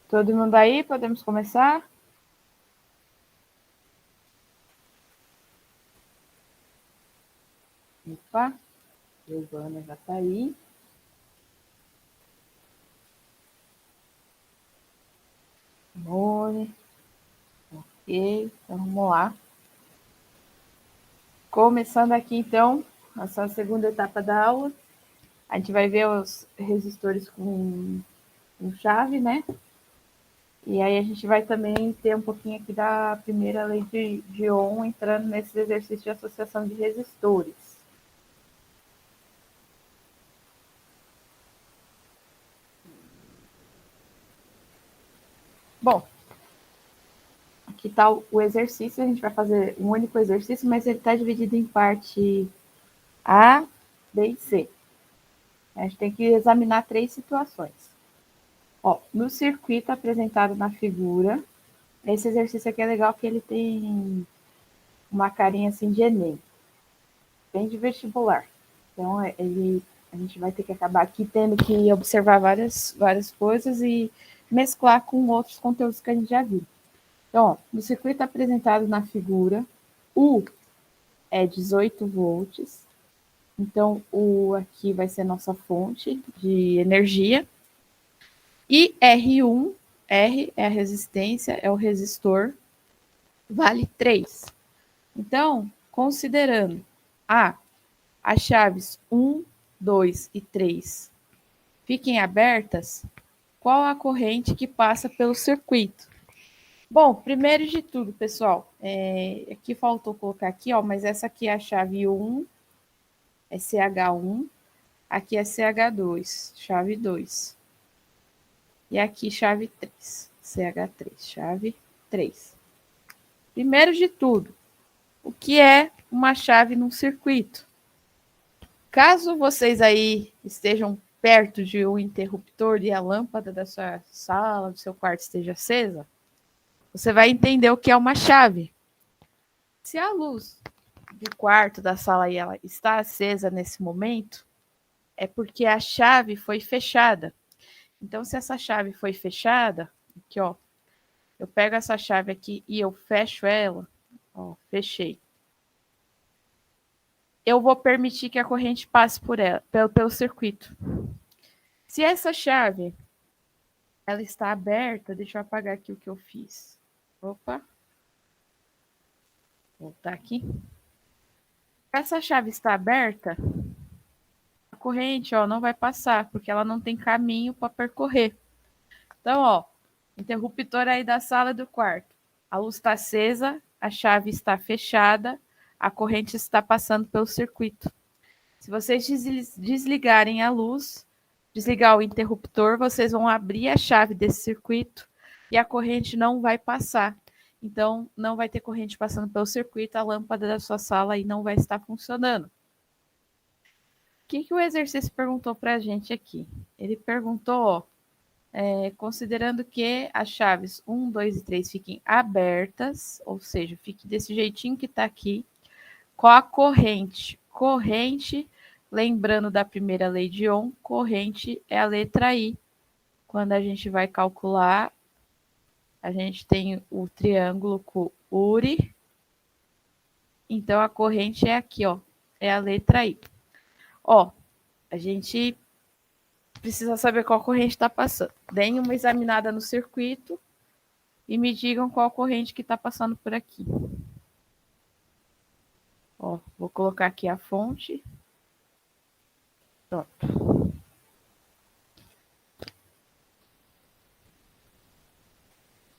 Speaker 1: Todo mundo aí? Podemos começar? Opa, Giovana já está aí. Amore. Ok, então vamos lá. Começando aqui, então, essa segunda etapa da aula. A gente vai ver os resistores com chave, né? E aí a gente vai também ter um pouquinho aqui da primeira lei de Ohm entrando nesse exercício de associação de resistores. Bom, aqui está o exercício, a gente vai fazer um único exercício, mas ele está dividido em parte A, B e C. A gente tem que examinar 3 situações. Ó, no circuito apresentado na figura, esse exercício aqui é legal que ele tem uma carinha assim de Enem, bem de vestibular. Então, a gente vai ter que acabar aqui tendo que observar várias coisas e mesclar com outros conteúdos que a gente já viu. Então, ó, no circuito apresentado na figura, U é 18 volts. Então, o aqui vai ser nossa fonte de energia. E R1, R é a resistência, é o resistor, vale 3. Então, considerando as chaves 1, 2 e 3 fiquem abertas, qual a corrente que passa pelo circuito? Bom, primeiro de tudo, pessoal, aqui faltou colocar aqui, ó, mas essa aqui é a chave 1, é CH1, aqui é CH2, chave 2. E aqui chave 3, CH3, chave 3. Primeiro de tudo, o que é uma chave num circuito? Caso vocês aí estejam perto de um interruptor e a lâmpada da sua sala, do seu quarto esteja acesa, você vai entender o que é uma chave. Se a luz do quarto, da sala aí, ela está acesa nesse momento, é porque a chave foi fechada. Então, se essa chave foi fechada, aqui ó, eu pego essa chave aqui e eu fecho ela, ó, fechei. Eu vou permitir que a corrente passe por ela, pelo circuito. Se essa chave ela está aberta, deixa eu apagar aqui o que eu fiz. Opa. Voltar aqui. Essa chave está aberta, a corrente, ó, não vai passar, porque ela não tem caminho para percorrer. Então, ó, interruptor aí da sala e do quarto. A luz está acesa, a chave está fechada, a corrente está passando pelo circuito. Se vocês desligarem a luz, desligar o interruptor, vocês vão abrir a chave desse circuito e a corrente não vai passar. Então, não vai ter corrente passando pelo circuito, a lâmpada da sua sala aí não vai estar funcionando. O que o exercício perguntou para a gente aqui? Ele perguntou, ó, considerando que as chaves 1, 2 e 3 fiquem abertas, ou seja, fique desse jeitinho que está aqui, qual a corrente? Corrente, lembrando da primeira lei de Ohm, corrente é a letra I. Quando a gente vai calcular, a gente tem o triângulo com URI. Então, a corrente é aqui, ó, é a letra I. Ó, a gente precisa saber qual corrente está passando. Deem uma examinada no circuito e me digam qual corrente que está passando por aqui. Ó, vou colocar aqui a fonte. Pronto.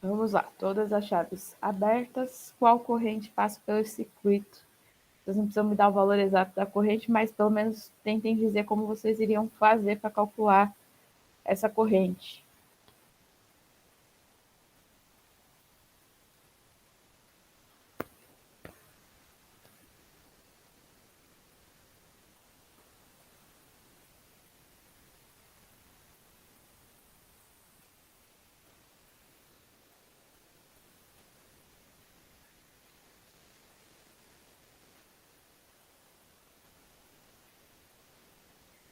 Speaker 1: Vamos lá, todas as chaves abertas, qual corrente passa pelo circuito? Vocês não precisam me dar o valor exato da corrente, mas pelo menos tentem dizer como vocês iriam fazer para calcular essa corrente.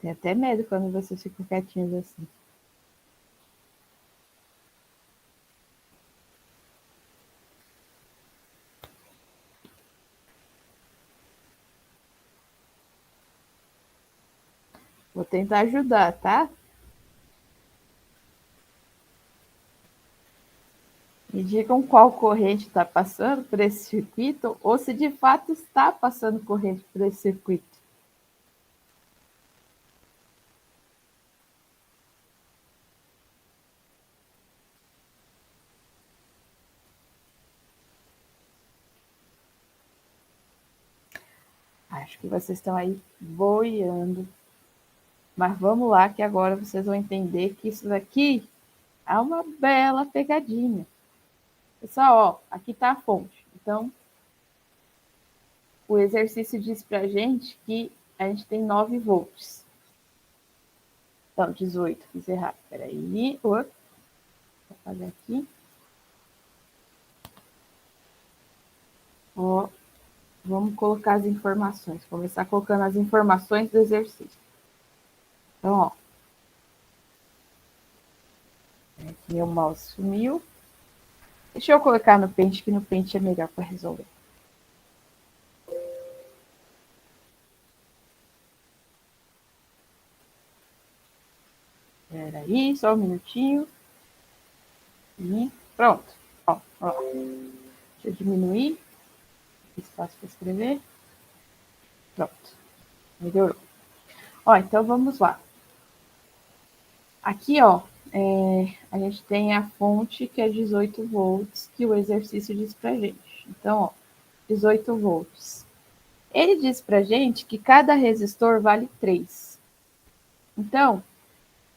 Speaker 1: Tenho até medo quando vocês ficam quietinhos assim. Vou tentar ajudar, tá? Me digam qual corrente está passando por esse circuito ou se de fato está passando corrente por esse circuito. Acho que vocês estão aí boiando. Mas vamos lá que agora vocês vão entender que isso daqui é uma bela pegadinha. Pessoal, ó, aqui está a fonte. Então, o exercício diz para a gente que a gente tem 9 volts. Então, 18, fiz errado. Peraí. Vou fazer aqui. Ó, vamos colocar as informações. Começar colocando as informações do exercício. Então, ó. Aqui meu mouse sumiu. Deixa eu colocar no Paint, que no Paint é melhor para resolver. Espera aí, só um minutinho. E pronto. Ó, ó. Deixa eu diminuir. Espaço para escrever. Pronto. Melhorou. Ó, então vamos lá. Aqui, ó, a gente tem a fonte que é 18 volts, que o exercício diz pra gente. Então, ó, 18 volts. Ele diz pra gente que cada resistor vale 3. Então,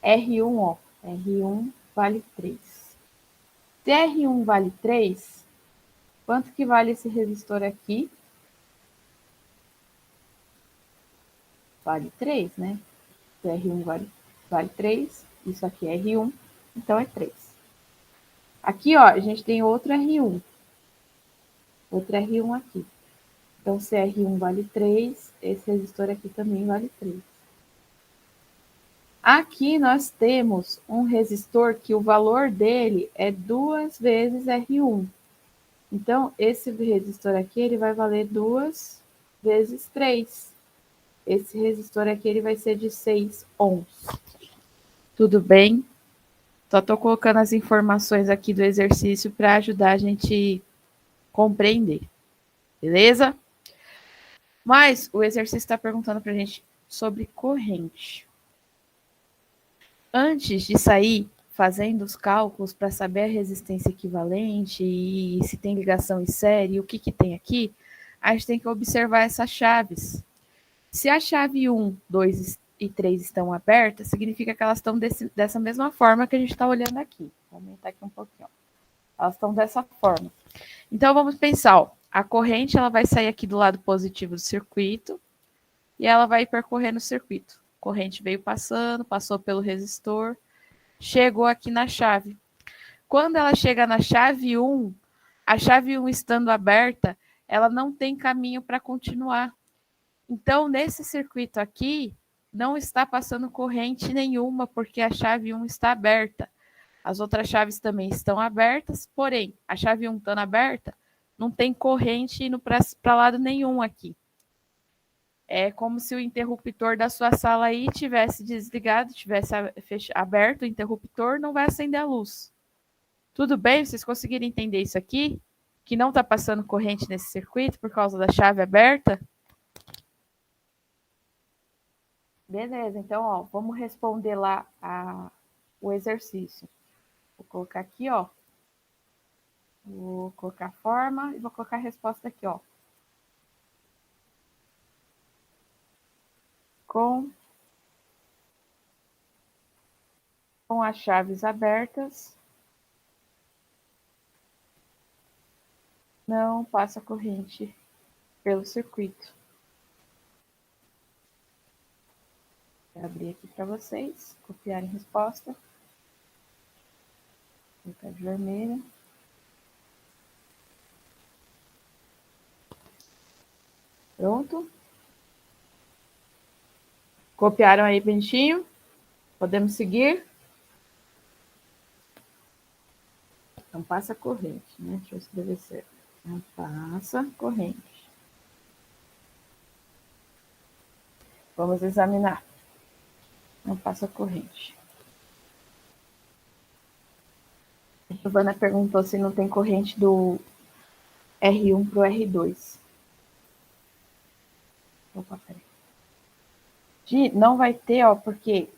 Speaker 1: R1, ó, R1 vale 3. Se R1 vale 3, quanto que vale esse resistor aqui? Vale 3, né? Se R1 vale 3, isso aqui é R1, então é 3. Aqui, ó, a gente tem outro R1. Outro R1 aqui. Então, se R1 vale 3, esse resistor aqui também vale 3. Aqui nós temos um resistor que o valor dele é 2 vezes R1. Então, esse resistor aqui ele vai valer 2 vezes 3. Esse resistor aqui ele vai ser de 6 ohms. Tudo bem? Só estou colocando as informações aqui do exercício para ajudar a gente compreender. Beleza? Mas o exercício está perguntando para a gente sobre corrente. Antes de sair fazendo os cálculos para saber a resistência equivalente e se tem ligação em série, o que, que tem aqui, a gente tem que observar essas chaves. Se a chave 1, 2 e 3 estão abertas, significa que elas estão dessa mesma forma que a gente está olhando aqui. Vou aumentar aqui um pouquinho. Elas estão dessa forma. Então, vamos pensar, ó, a corrente ela vai sair aqui do lado positivo do circuito e ela vai percorrer no circuito. A corrente veio passando, passou pelo resistor, chegou aqui na chave. Quando ela chega na chave 1, a chave 1 estando aberta, ela não tem caminho para continuar. Então, nesse circuito aqui, não está passando corrente nenhuma, porque a chave 1 está aberta. As outras chaves também estão abertas, porém, a chave 1 estando aberta, não tem corrente indo para lado nenhum aqui. É como se o interruptor da sua sala aí tivesse desligado, tivesse aberto o interruptor, não vai acender a luz. Tudo bem? Vocês conseguiram entender isso aqui? Que não está passando corrente nesse circuito por causa da chave aberta? Beleza, então, ó, vamos responder lá o exercício. Vou colocar aqui, ó. Vou colocar a forma e vou colocar a resposta aqui, ó. Com as chaves abertas, não passa corrente pelo circuito. Vou abrir aqui para vocês, copiarem a resposta. Vou colocar de vermelho. Pronto. Copiaram aí bonitinho? Podemos seguir? Não passa corrente, né? Deixa eu escrever certo. Não passa corrente. Vamos examinar. Não passa corrente. A Giovana perguntou se não tem corrente do R1 para o R2. Opa, peraí. Não vai ter, ó, porque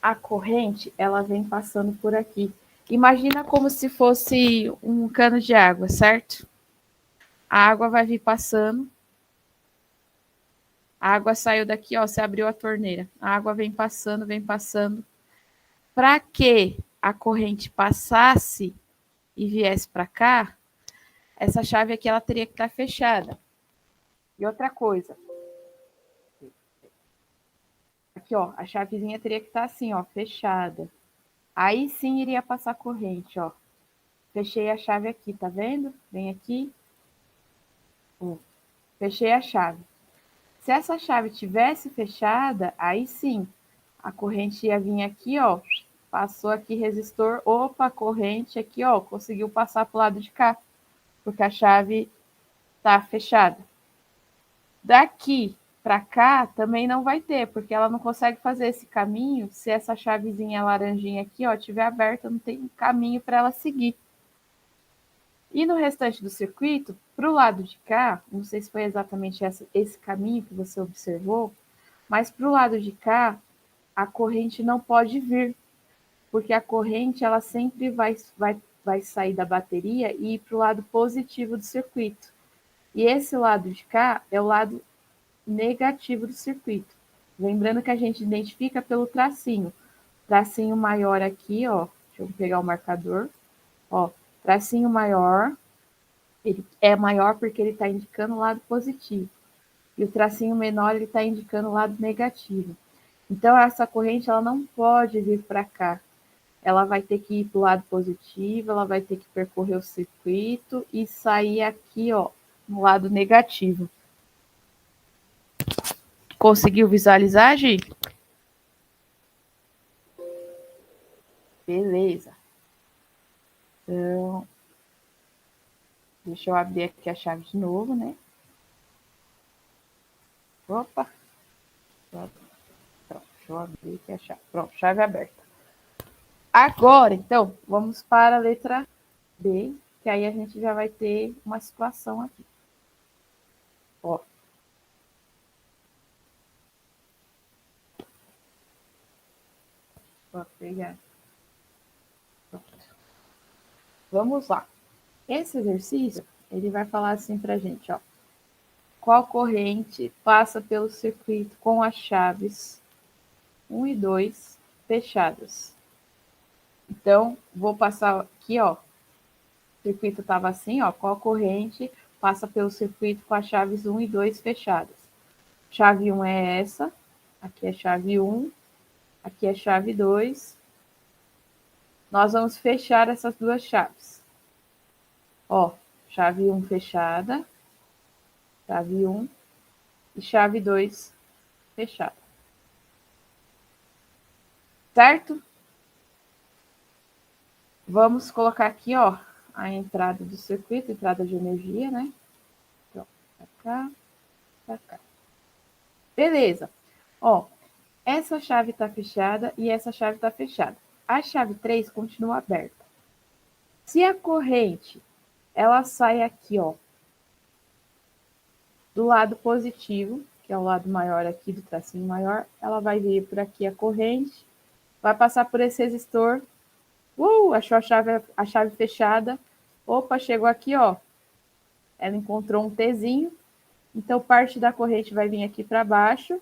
Speaker 1: a corrente, ela vem passando por aqui. Imagina como se fosse um cano de água, certo? A água vai vir passando. A água saiu daqui, ó, você abriu a torneira. A água vem passando, vem passando. Para que a corrente passasse e viesse para cá, essa chave aqui ela teria que estar fechada. E outra coisa. Aqui, ó, a chavezinha teria que estar assim, ó, fechada. Aí sim iria passar corrente, ó. Fechei a chave aqui, tá vendo? Vem aqui. Fechei a chave. Se essa chave tivesse fechada, aí sim, a corrente ia vir aqui, ó, passou aqui resistor, opa, a corrente aqui, ó, conseguiu passar para o lado de cá, porque a chave tá fechada. Daqui para cá também não vai ter, porque ela não consegue fazer esse caminho se essa chavezinha laranjinha aqui, ó, estiver aberta, não tem caminho para ela seguir. E no restante do circuito, para o lado de cá, não sei se foi exatamente esse caminho que você observou, mas para o lado de cá, a corrente não pode vir, porque a corrente ela sempre vai sair da bateria e ir para o lado positivo do circuito. E esse lado de cá é o lado negativo do circuito. Lembrando que a gente identifica pelo tracinho. Tracinho maior aqui, ó. Deixa eu pegar o marcador. Ó, tracinho maior, ele é maior porque ele está indicando o lado positivo. E o tracinho menor, ele está indicando o lado negativo. Então, essa corrente ela não pode vir para cá. Ela vai ter que ir para o lado positivo, ela vai ter que percorrer o circuito e sair aqui, ó, no lado negativo. Conseguiu visualizar, Gi? Beleza. Então, deixa eu abrir aqui a chave de novo, né? Opa. Pronto, deixa eu abrir aqui a chave. Pronto, chave aberta. Agora, então, vamos para a letra B, que aí a gente já vai ter uma situação aqui. Ó. Vou pegar. Pronto. Vamos lá. Esse exercício, ele vai falar assim pra gente, ó. Qual corrente passa pelo circuito com as chaves 1 e 2 fechadas? Então, vou passar aqui, ó. O circuito estava assim, ó. Qual corrente passa pelo circuito com as chaves 1 e 2 fechadas? Chave 1 é essa. Aqui é chave 1. Aqui é chave 2. Nós vamos fechar essas duas chaves. Ó, chave 1 fechada. Chave 1 e chave 2 fechada. Certo? Vamos colocar aqui, ó, a entrada do circuito, entrada de energia, né? Então, pra cá, pra cá. Beleza. Ó, essa chave tá fechada e essa chave tá fechada. A chave 3 continua aberta. Se a corrente, ela sai aqui, ó, do lado positivo, que é o lado maior aqui do tracinho maior, ela vai vir por aqui a corrente, vai passar por esse resistor. Achou a chave fechada, Opa, chegou aqui, ó. Ela encontrou um Tzinho. Então, parte da corrente vai vir aqui para baixo.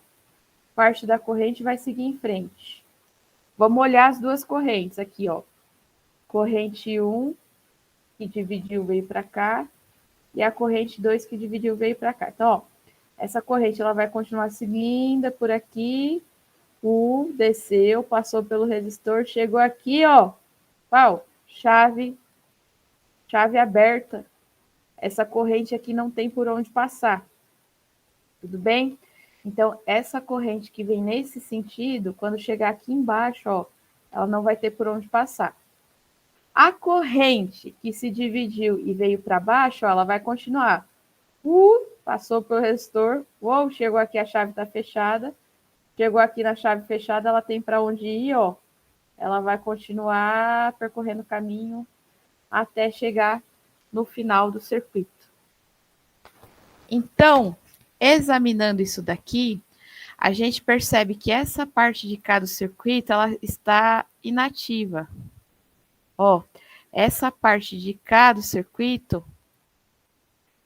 Speaker 1: Parte da corrente vai seguir em frente. Vamos olhar as duas correntes aqui, ó. Corrente 1, que dividiu, veio para cá. E a corrente 2, que dividiu, veio para cá. Então, ó, essa corrente ela vai continuar seguindo por aqui. Desceu, passou pelo resistor, chegou aqui, ó. Pau, chave aberta. Essa corrente aqui não tem por onde passar. Tudo bem? Então, essa corrente que vem nesse sentido, quando chegar aqui embaixo, ó, ela não vai ter por onde passar. A corrente que se dividiu e veio para baixo, ó, ela vai continuar. Passou pelo resistor, chegou aqui, a chave está fechada. Chegou aqui na chave fechada, ela tem para onde ir, ó. Ela vai continuar percorrendo o caminho até chegar no final do circuito. Então, examinando isso daqui, a gente percebe que essa parte de cá do circuito, ela está inativa. Ó, essa parte de cá do circuito,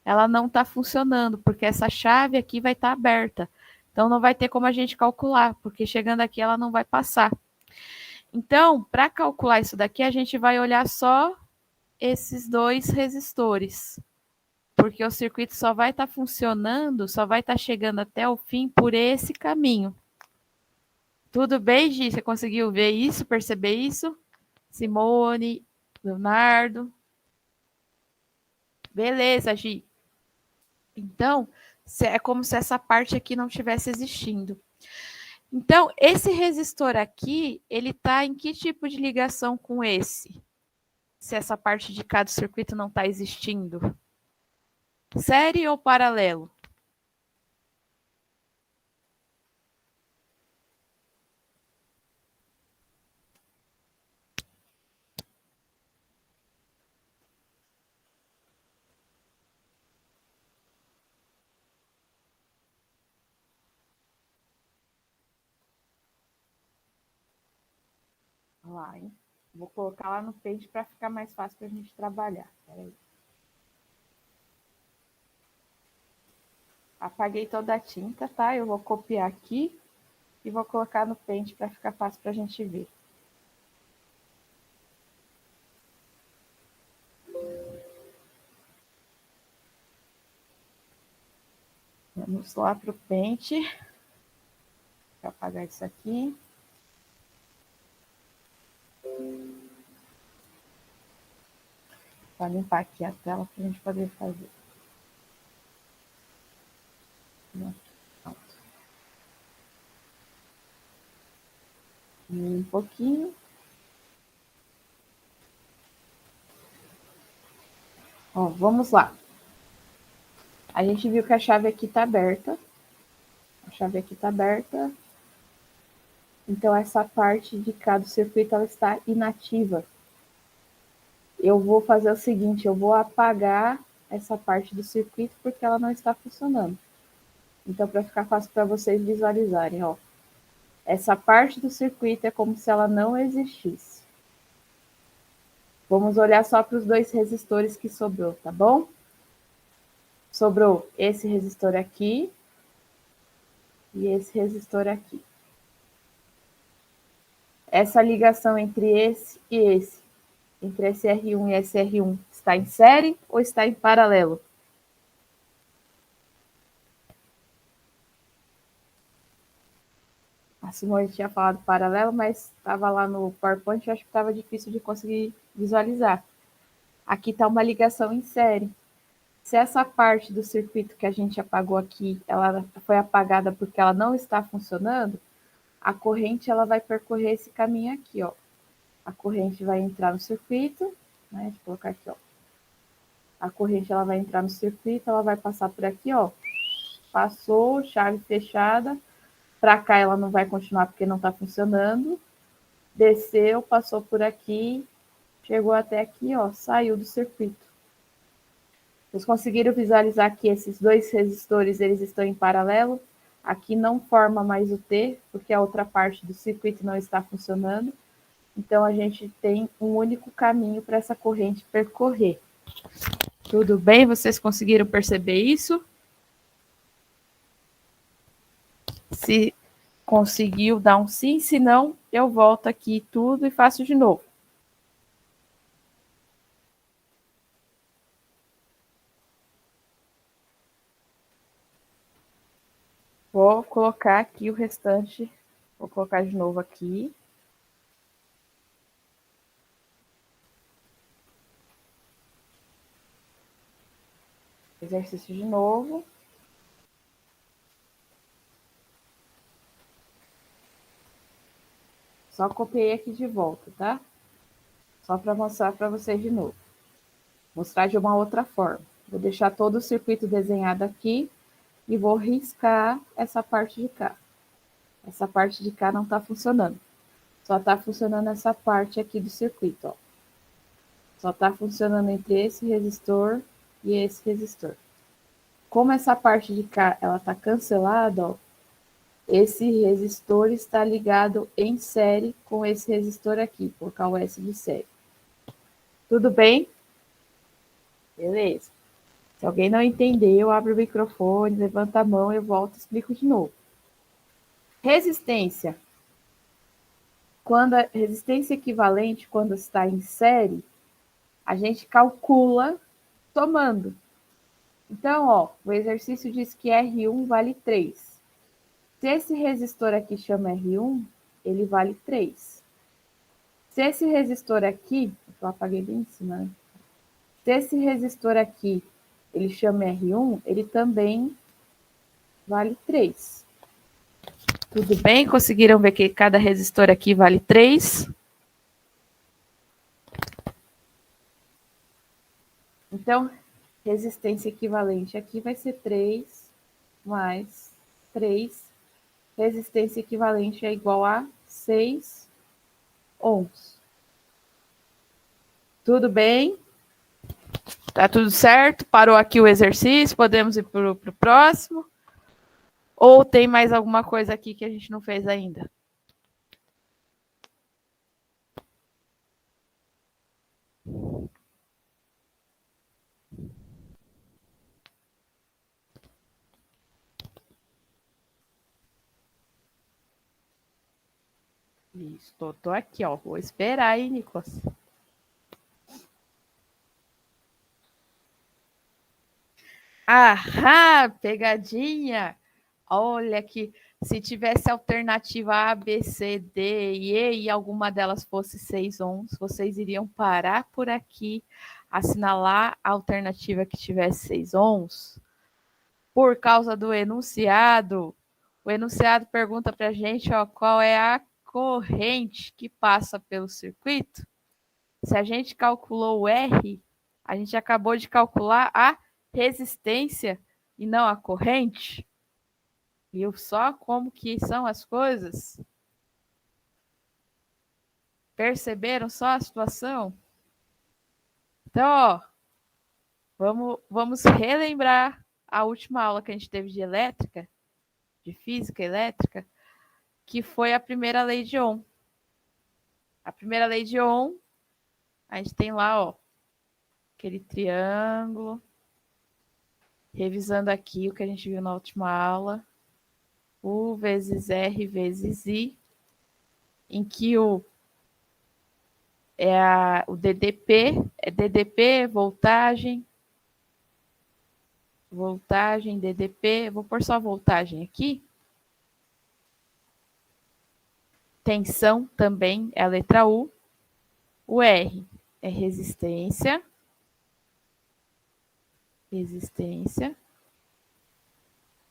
Speaker 1: ela não está funcionando, porque essa chave aqui vai estar aberta. Então, não vai ter como a gente calcular, porque chegando aqui ela não vai passar. Então, para calcular isso daqui, a gente vai olhar só esses dois resistores. Porque o circuito só vai estar funcionando, só vai estar chegando até o fim por esse caminho. Tudo bem, Gi? Você conseguiu ver isso, perceber isso? Simone, Leonardo. Beleza, Gi. Então, é como se essa parte aqui não estivesse existindo. Então, esse resistor aqui, ele está em que tipo de ligação com esse? Se essa parte de cá do circuito não está existindo? Série ou paralelo? Olha lá, hein? Vou colocar lá no page para ficar mais fácil para a gente trabalhar. Peraí. Apaguei toda a tinta, tá? Eu vou copiar aqui e vou colocar no page para ficar fácil para a gente ver. Vamos lá para o pente. Vou apagar isso aqui. Vou limpar aqui a tela para a gente poder fazer. Pronto. Um pouquinho. Ó, vamos lá. A gente viu que a chave aqui está aberta. A chave aqui está aberta. Então, essa parte de cá do circuito ela está inativa. Eu vou fazer o seguinte, eu vou apagar essa parte do circuito porque ela não está funcionando. Então, para ficar fácil para vocês visualizarem, ó. Essa parte do circuito é como se ela não existisse. Vamos olhar só para os dois resistores que sobrou, tá bom? Sobrou esse resistor aqui e esse resistor aqui. Essa ligação entre esse e esse, entre esse R1 e esse R1, está em série ou está em paralelo? A Simone tinha falado paralelo, mas estava lá no PowerPoint, eu acho que estava difícil de conseguir visualizar. Aqui está uma ligação em série. Se essa parte do circuito que a gente apagou aqui, ela foi apagada porque ela não está funcionando, a corrente ela vai percorrer esse caminho aqui, ó. A corrente vai entrar no circuito, né? Deixa eu colocar aqui, ó. A corrente ela vai entrar no circuito, ela vai passar por aqui, ó. Passou, chave fechada. Para cá ela não vai continuar porque não está funcionando. Desceu, passou por aqui, chegou até aqui, ó, saiu do circuito. Vocês conseguiram visualizar que esses dois resistores eles estão em paralelo? Aqui não forma mais o T, porque a outra parte do circuito não está funcionando. Então, a gente tem um único caminho para essa corrente percorrer. Tudo bem? Vocês conseguiram perceber isso? Se conseguiu, dá um sim. Se não, eu volto aqui tudo e faço de novo. Vou colocar aqui o restante. Vou colocar de novo aqui. Exercício de novo. Só copiei aqui de volta, tá? Só para mostrar para vocês de novo. Mostrar de uma outra forma. Vou deixar todo o circuito desenhado aqui e vou riscar essa parte de cá. Essa parte de cá não está funcionando. Só está funcionando essa parte aqui do circuito, ó. Só está funcionando entre esse resistor e esse resistor. Como essa parte de cá ela está cancelada, ó, esse resistor está ligado em série com esse resistor aqui, por colocar o S de série. Tudo bem? Beleza. Se alguém não entender, eu abro o microfone, levanta a mão, eu volto e explico de novo. Resistência. Quando a resistência equivalente, quando está em série, a gente calcula somando. Então, ó, o exercício diz que R1 vale 3. Se esse resistor aqui chama R1, ele vale 3. Se esse resistor aqui, eu apaguei bem em cima, né? Se esse resistor aqui, ele chama R1, ele também vale 3. Tudo bem? Conseguiram ver que cada resistor aqui vale 3? Então, resistência equivalente aqui vai ser 3 mais 3. Resistência equivalente é igual a 6 ohms. Tudo bem? Tá tudo certo? Parou aqui o exercício? Podemos ir para o próximo? Ou tem mais alguma coisa aqui que a gente não fez ainda? Isso, tô aqui, ó. Vou esperar aí, Nicolas. Ahá, pegadinha! Olha que se tivesse alternativa A, B, C, D e E e alguma delas fosse 6 ohms, vocês iriam parar por aqui, assinalar a alternativa que tivesse 6 ohms? Por causa do enunciado. O enunciado pergunta para a gente, ó, qual é a corrente que passa pelo circuito. Se a gente calculou o R, a gente acabou de calcular a resistência e não a corrente. Viu só como que são as coisas? Perceberam só a situação? Então, ó, vamos relembrar a última aula que a gente teve de elétrica, de física elétrica, que foi a primeira lei de Ohm. A primeira lei de Ohm, a gente tem lá, ó, aquele triângulo. Revisando aqui o que a gente viu na última aula. U vezes R vezes I, em que o DDP, voltagem, DDP, vou pôr só voltagem aqui. Tensão também é a letra U. O R é resistência.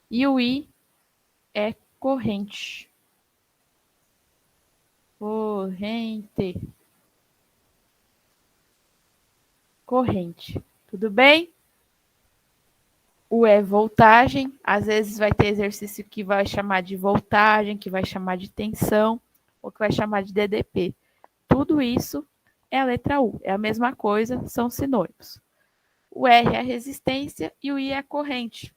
Speaker 1: E o I é corrente. Corrente. Tudo bem? O é voltagem. Às vezes vai ter exercício que vai chamar de voltagem, que vai chamar de tensão, ou que vai chamar de DDP. Tudo isso é a letra U. É a mesma coisa, são sinônimos. O R é a resistência e o I é a corrente.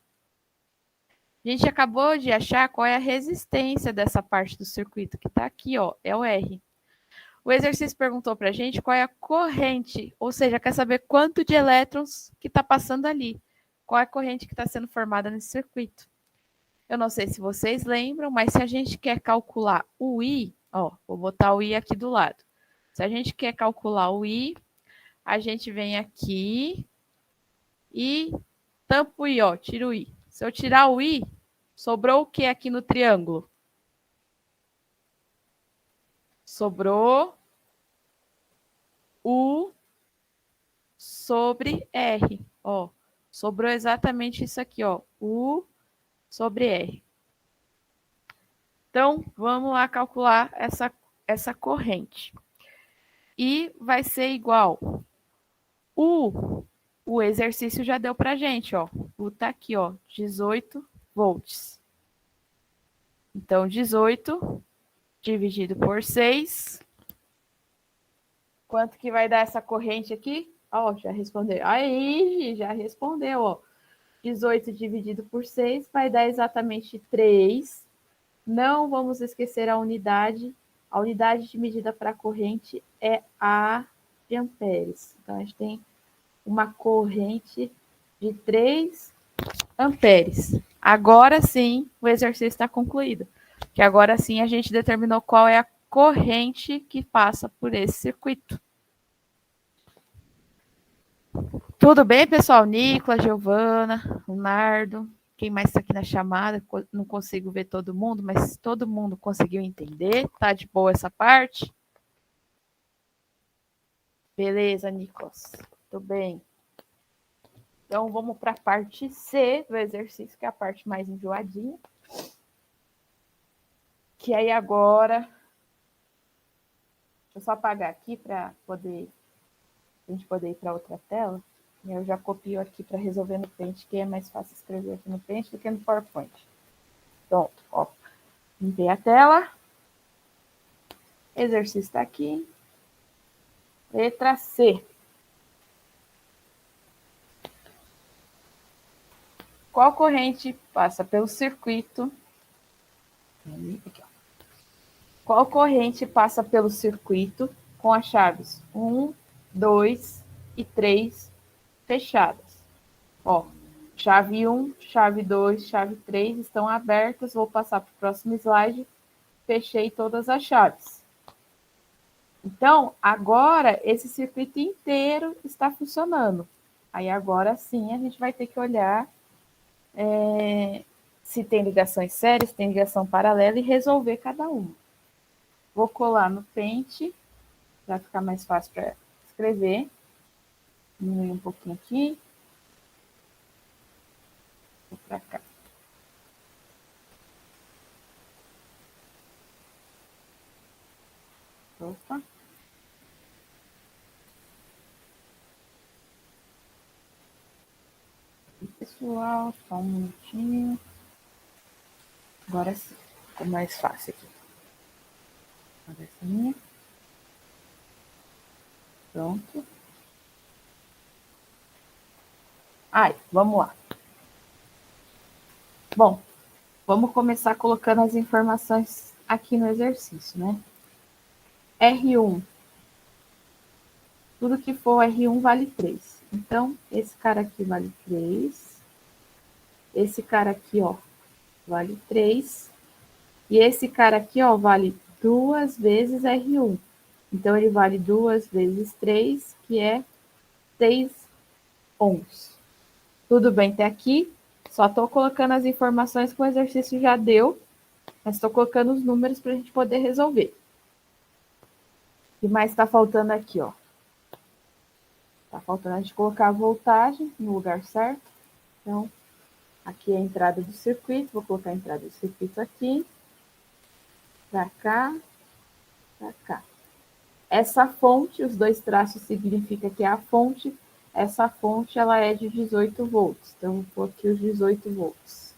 Speaker 1: A gente acabou de achar qual é a resistência dessa parte do circuito, que está aqui, ó, é o R. O exercício perguntou para a gente qual é a corrente, ou seja, quer saber quanto de elétrons que está passando ali. Qual é a corrente que está sendo formada nesse circuito. Eu não sei se vocês lembram, mas se a gente quer calcular o I, ó, vou botar o I aqui do lado. Se a gente quer calcular o I, a gente vem aqui e tampa o I, ó, tira o I. Se eu tirar o I, sobrou o que aqui no triângulo? Sobrou U sobre R, ó. Sobrou exatamente isso aqui, ó, U sobre R. Então, vamos lá calcular essa corrente. E vai ser igual. O exercício já deu para a gente, ó. O tá aqui, ó, 18 volts. Então, 18 dividido por 6. Quanto que vai dar essa corrente aqui? Ó, já respondeu. Aí, já respondeu, ó. 18 dividido por 6 vai dar exatamente 3. Não vamos esquecer a unidade. A unidade de medida para a corrente é A de amperes. Então, a gente tem uma corrente de 3 amperes. Agora sim, o exercício está concluído. Que agora sim a gente determinou qual é a corrente que passa por esse circuito. Tudo bem, pessoal? Nicolas, Giovana, Leonardo, quem mais está aqui na chamada? Não consigo ver todo mundo, mas todo mundo conseguiu entender? Tá de boa essa parte? Beleza, Nicolas. Tudo bem. Então, vamos para a parte C do exercício, que é a parte mais enjoadinha. Que aí agora... Deixa eu só apagar aqui para a gente poder ir para outra tela. E eu já copio aqui para resolver no Paint, que é mais fácil escrever aqui no Paint do que no PowerPoint. Pronto, ó. Limpei a tela. Exercício está aqui. Letra C. Qual corrente passa pelo circuito? Aqui, ó. Qual corrente passa pelo circuito com as chaves 1, 2 e 3 fechadas? Ó, chave 1, chave 2, chave 3 estão abertas. Vou passar para o próximo slide. Fechei todas as chaves. Então, agora esse circuito inteiro está funcionando. Aí agora sim a gente vai ter que olhar se tem ligações sérias, se tem ligação paralela e resolver cada uma. Vou colar no Paint, para ficar mais fácil para escrever. Diminuir um pouquinho aqui. Vou para cá. Opa. Pessoal, só um minutinho. Agora sim, ficou mais fácil aqui. Agora sim. Pronto. Aí, vamos lá. Bom, vamos começar colocando as informações aqui no exercício, né? R1. Tudo que for R1 vale 3. Então, esse cara aqui vale 3. Esse cara aqui, ó, vale 3. E esse cara aqui, ó, vale 2 vezes R1. Então, ele vale 2 vezes 3, que é 6 ohms. Tudo bem até aqui? Só estou colocando as informações que o exercício já deu, mas estou colocando os números para a gente poder resolver. O que mais está faltando aqui, ó? Está faltando a gente colocar a voltagem no lugar certo. Então, aqui é a entrada do circuito. Vou colocar a entrada do circuito aqui. Para cá. Para cá. Essa fonte, os dois traços significa que é a fonte. Essa fonte, ela é de 18 volts. Então, vou pôr aqui os 18 volts.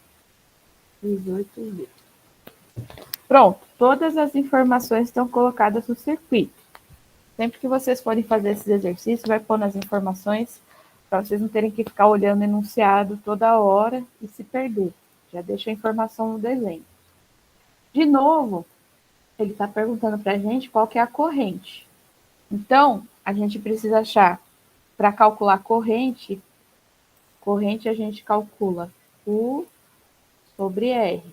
Speaker 1: 18 volts. Pronto. Todas as informações estão colocadas no circuito. Sempre que vocês forem fazer esses exercícios, vai pôr nas informações para vocês não terem que ficar olhando o enunciado toda hora e se perder. Já deixa a informação no desenho. De novo, ele está perguntando para a gente qual que é a corrente. Então, a gente precisa achar, para calcular corrente a gente calcula U sobre R.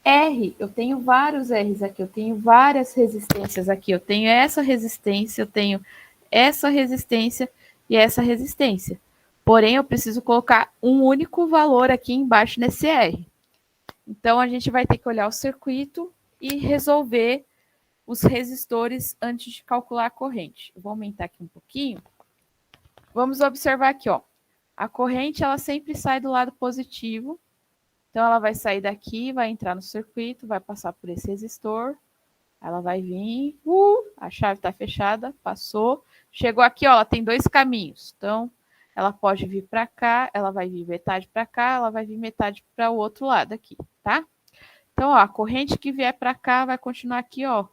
Speaker 1: R, eu tenho vários R's aqui, eu tenho várias resistências aqui, eu tenho essa resistência, eu tenho essa resistência e essa resistência. Porém, eu preciso colocar um único valor aqui embaixo nesse R. Então, a gente vai ter que olhar o circuito e resolver os resistores antes de calcular a corrente. Eu vou aumentar aqui um pouquinho. Vamos observar aqui, ó. A corrente, ela sempre sai do lado positivo. Então, ela vai sair daqui, vai entrar no circuito, vai passar por esse resistor. Ela vai vir, a chave está fechada, passou. Chegou aqui, ó, ela tem dois caminhos. Então, ela pode vir para cá, ela vai vir metade para cá, ela vai vir metade para o outro lado aqui, tá? Então, ó, a corrente que vier para cá vai continuar aqui, ó.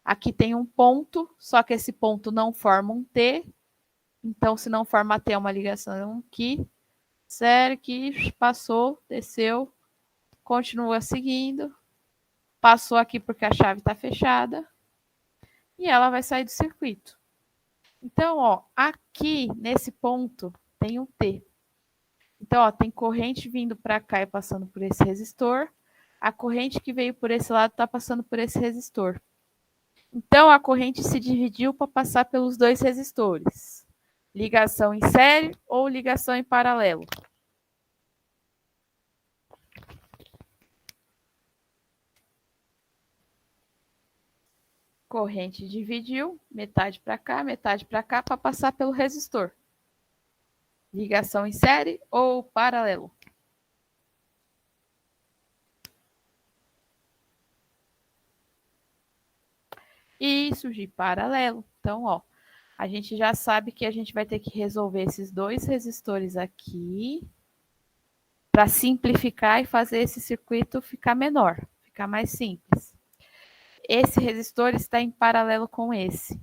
Speaker 1: Aqui tem um ponto, só que esse ponto não forma um T. Então, se não forma T, é uma ligação aqui. Sério que passou, desceu, continua seguindo. Passou aqui porque a chave está fechada. E ela vai sair do circuito. Então, ó, aqui nesse ponto tem um T. Então, ó, tem corrente vindo para cá e passando por esse resistor. A corrente que veio por esse lado está passando por esse resistor. Então, a corrente se dividiu para passar pelos dois resistores. Ligação em série ou ligação em paralelo? Corrente dividiu, metade para cá, para passar pelo resistor. Ligação em série ou paralelo? Isso, de paralelo. Então, ó, a gente já sabe que a gente vai ter que resolver esses dois resistores aqui para simplificar e fazer esse circuito ficar menor, ficar mais simples. Esse resistor está em paralelo com esse.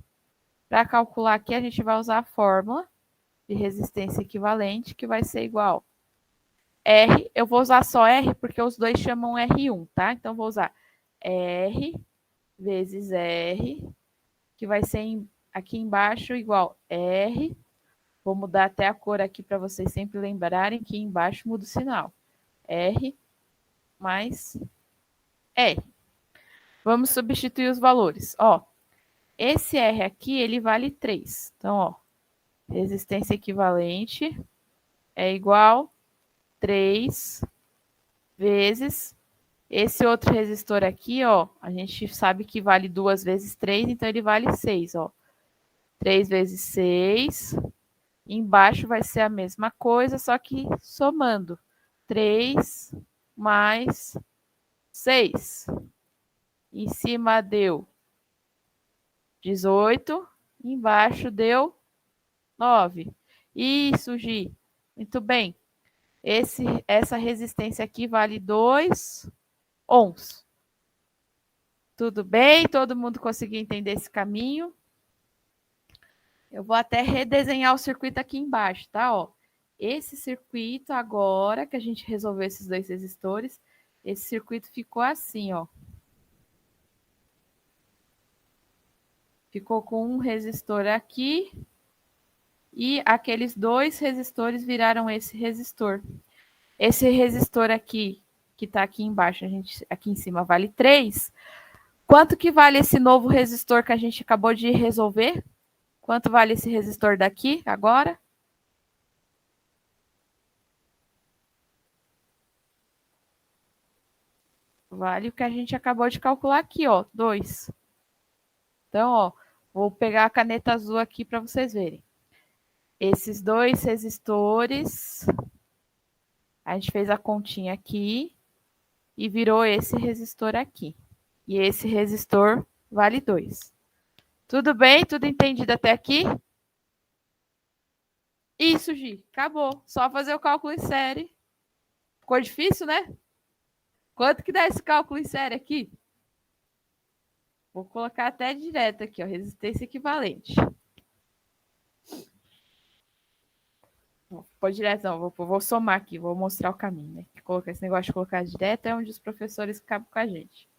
Speaker 1: Para calcular aqui, a gente vai usar a fórmula de resistência equivalente, que vai ser igual R, eu vou usar só R porque os dois chamam R1, tá? Então, vou usar R vezes R, que vai ser aqui embaixo igual R. Vou mudar até a cor aqui para vocês sempre lembrarem que embaixo muda o sinal. R mais R. Vamos substituir os valores. Ó, esse R aqui, ele vale 3. Então, ó, resistência equivalente é igual 3 vezes esse outro resistor aqui, ó, a gente sabe que vale 2 vezes 3, então ele vale 6, ó. 3 vezes 6. Embaixo vai ser a mesma coisa, só que somando. 3 mais 6. Em cima deu 18. Embaixo deu 9. Isso, Gi. Muito bem. Essa resistência aqui vale 2 ohms. Tudo bem? Todo mundo conseguiu entender esse caminho? Eu vou até redesenhar o circuito aqui embaixo, tá? Ó, esse circuito agora que a gente resolveu esses dois resistores, esse circuito ficou assim, ó. Ficou com um resistor aqui e aqueles dois resistores viraram esse resistor. Esse resistor aqui, que está aqui embaixo, aqui em cima vale 3. Quanto que vale esse novo resistor que a gente acabou de resolver? Quanto vale esse resistor daqui agora? Vale o que a gente acabou de calcular aqui, ó, 2. Então, ó, vou pegar a caneta azul aqui para vocês verem. Esses dois resistores, a gente fez a continha aqui e virou esse resistor aqui. E esse resistor vale 2. Tudo bem? Tudo entendido até aqui? Isso, Gi. Acabou. Só fazer o cálculo em série. Ficou difícil, né? Quanto que dá esse cálculo em série aqui? Vou colocar até direto aqui, ó. Resistência equivalente. Pode direto, não. Vou somar aqui. Vou mostrar o caminho, né? Esse negócio de colocar direto é onde os professores acabam com a gente.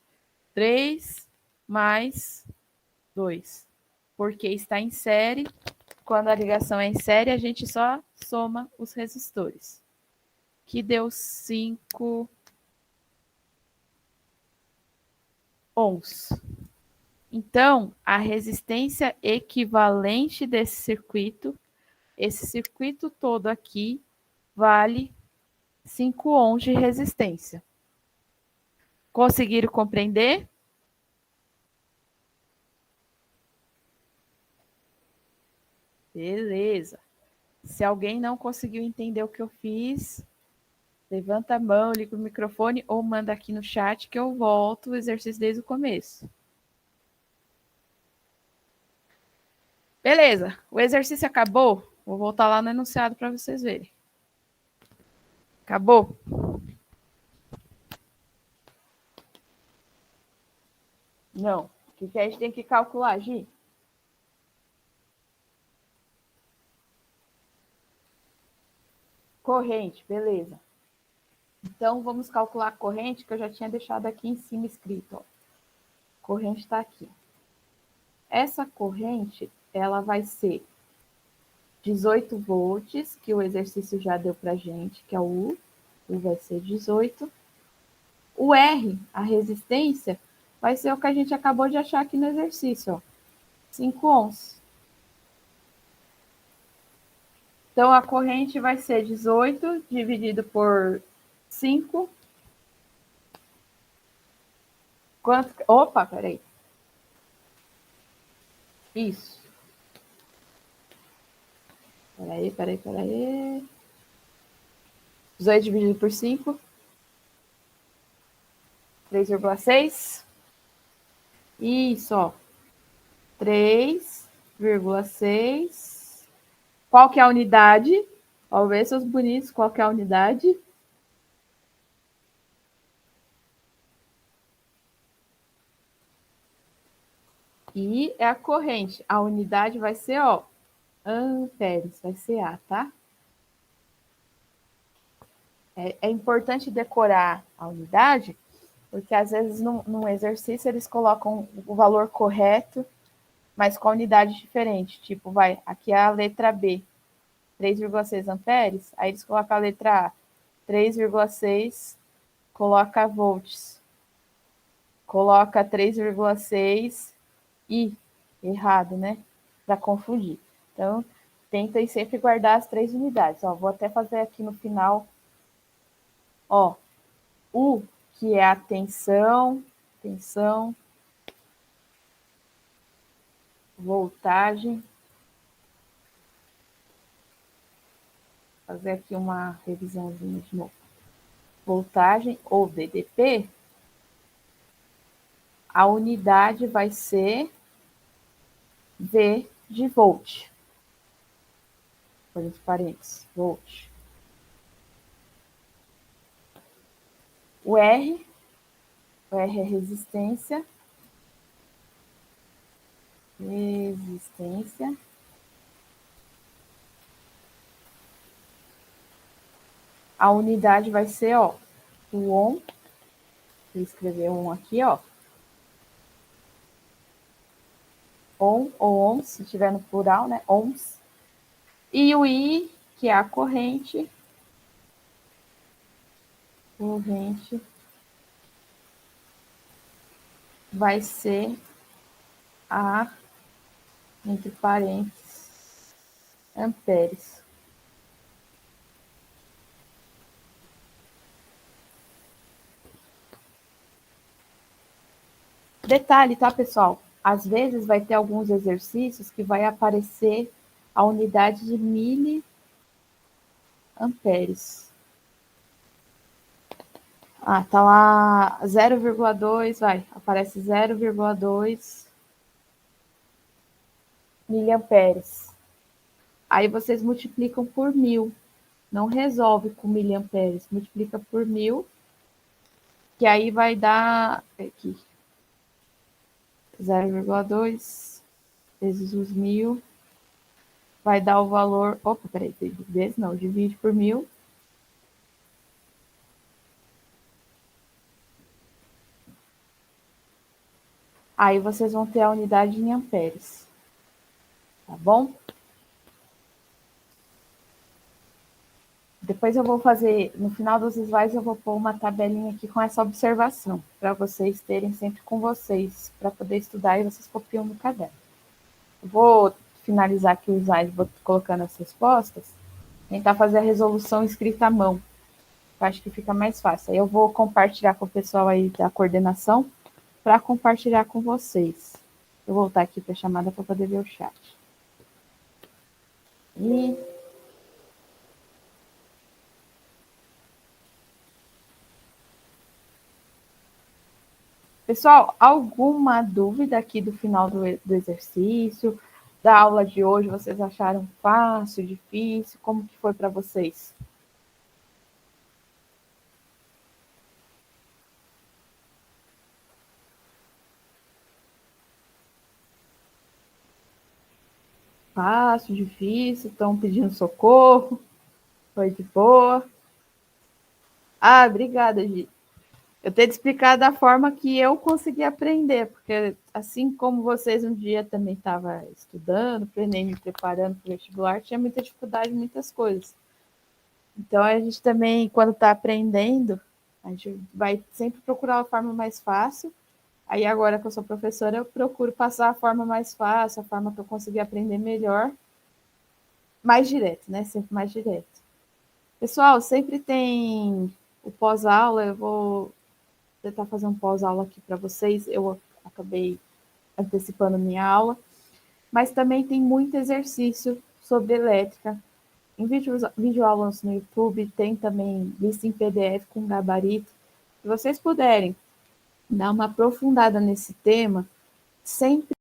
Speaker 1: 3 mais 2. Porque está em série. Quando a ligação é em série, a gente só soma os resistores. Que deu 5 ohms. Então, a resistência equivalente desse circuito, esse circuito todo aqui, vale 5 ohms de resistência. Conseguiram compreender? Beleza. Se alguém não conseguiu entender o que eu fiz, levanta a mão, liga o microfone ou manda aqui no chat que eu volto o exercício desde o começo. Beleza, o exercício acabou? Vou voltar lá no enunciado para vocês verem. Acabou? Não. O que a gente tem que calcular, Gi? Corrente, beleza. Então, vamos calcular a corrente que eu já tinha deixado aqui em cima escrito. Ó. Corrente está aqui. Essa corrente, ela vai ser 18 volts, que o exercício já deu para gente, que é o U. U vai ser 18. O R, a resistência, vai ser o que a gente acabou de achar aqui no exercício, ó. 5 ohms. Então, a corrente vai ser 18 dividido por 5. Quanto? Opa, peraí. Isso. Peraí. 18 dividido por 5. 3,6. Isso, ó. 3,6. Qual que é a unidade? Ó, ver seus bonitos, qual que é a unidade? E é a corrente. A unidade vai ser, ó, amperes, vai ser A, tá? É importante decorar a unidade, porque às vezes num exercício eles colocam o valor correto, mas com a unidade diferente. Tipo, aqui é a letra B, 3,6 amperes, aí eles colocam a letra A, 3,6, coloca volts, coloca 3,6 e errado, né? Para confundir. Então, tentem sempre guardar as 3 unidades. Ó, vou até fazer aqui no final. Ó, U, que é a tensão, voltagem. Vou fazer aqui uma revisãozinha de novo. Voltagem, ou VDP, a unidade vai ser V de volt. Por entre parênteses, volt. O R é resistência. A unidade vai ser, ó, o ohm. Vou escrever um aqui, ó. Ohm ou ohms, se tiver no plural, né? Ohms. E o I, que é a corrente. Corrente vai ser a, entre parênteses, amperes. Detalhe, tá, pessoal? Às vezes vai ter alguns exercícios que vai aparecer a unidade de miliamperes. Ah, tá lá 0,2, aparece 0,2 miliamperes. Aí vocês multiplicam por 1000. Não resolve com miliamperes, multiplica por 1000, que aí vai dar aqui 0,2 vezes os 1000, vai dar o valor. Opa, peraí, vezes não, divide por 1000. Aí vocês vão ter a unidade em amperes. Tá bom? Depois eu vou fazer, no final dos slides, eu vou pôr uma tabelinha aqui com essa observação, para vocês terem sempre com vocês, para poder estudar e vocês copiam no caderno. Eu vou finalizar aqui o slide, vou colocando as respostas, tentar fazer a resolução escrita à mão. Eu acho que fica mais fácil. Aí eu vou compartilhar com o pessoal aí da coordenação, para compartilhar com vocês. Eu vou voltar aqui para a chamada para poder ver o chat. E... Pessoal, alguma dúvida aqui do final do exercício, da aula de hoje? Vocês acharam fácil, difícil? Como que foi para vocês? Fácil, difícil? Estão pedindo socorro? Foi de boa? Ah, obrigada, Gi. Eu tenho que explicar da forma que eu consegui aprender, porque assim como vocês um dia também estava estudando, para o Enem, me preparando para o vestibular, tinha muita dificuldade em muitas coisas. Então, a gente também, quando está aprendendo, a gente vai sempre procurar a forma mais fácil. Aí, agora que eu sou professora, eu procuro passar a forma mais fácil, a forma que eu consegui aprender melhor, mais direto, né? Sempre mais direto. Pessoal, sempre tem o pós-aula, eu vou tentar fazer um pós-aula aqui para vocês. Eu acabei antecipando minha aula, mas também tem muito exercício sobre elétrica. Em videoaulas no YouTube, tem também lista em PDF com gabarito. Se vocês puderem dar uma aprofundada nesse tema, sempre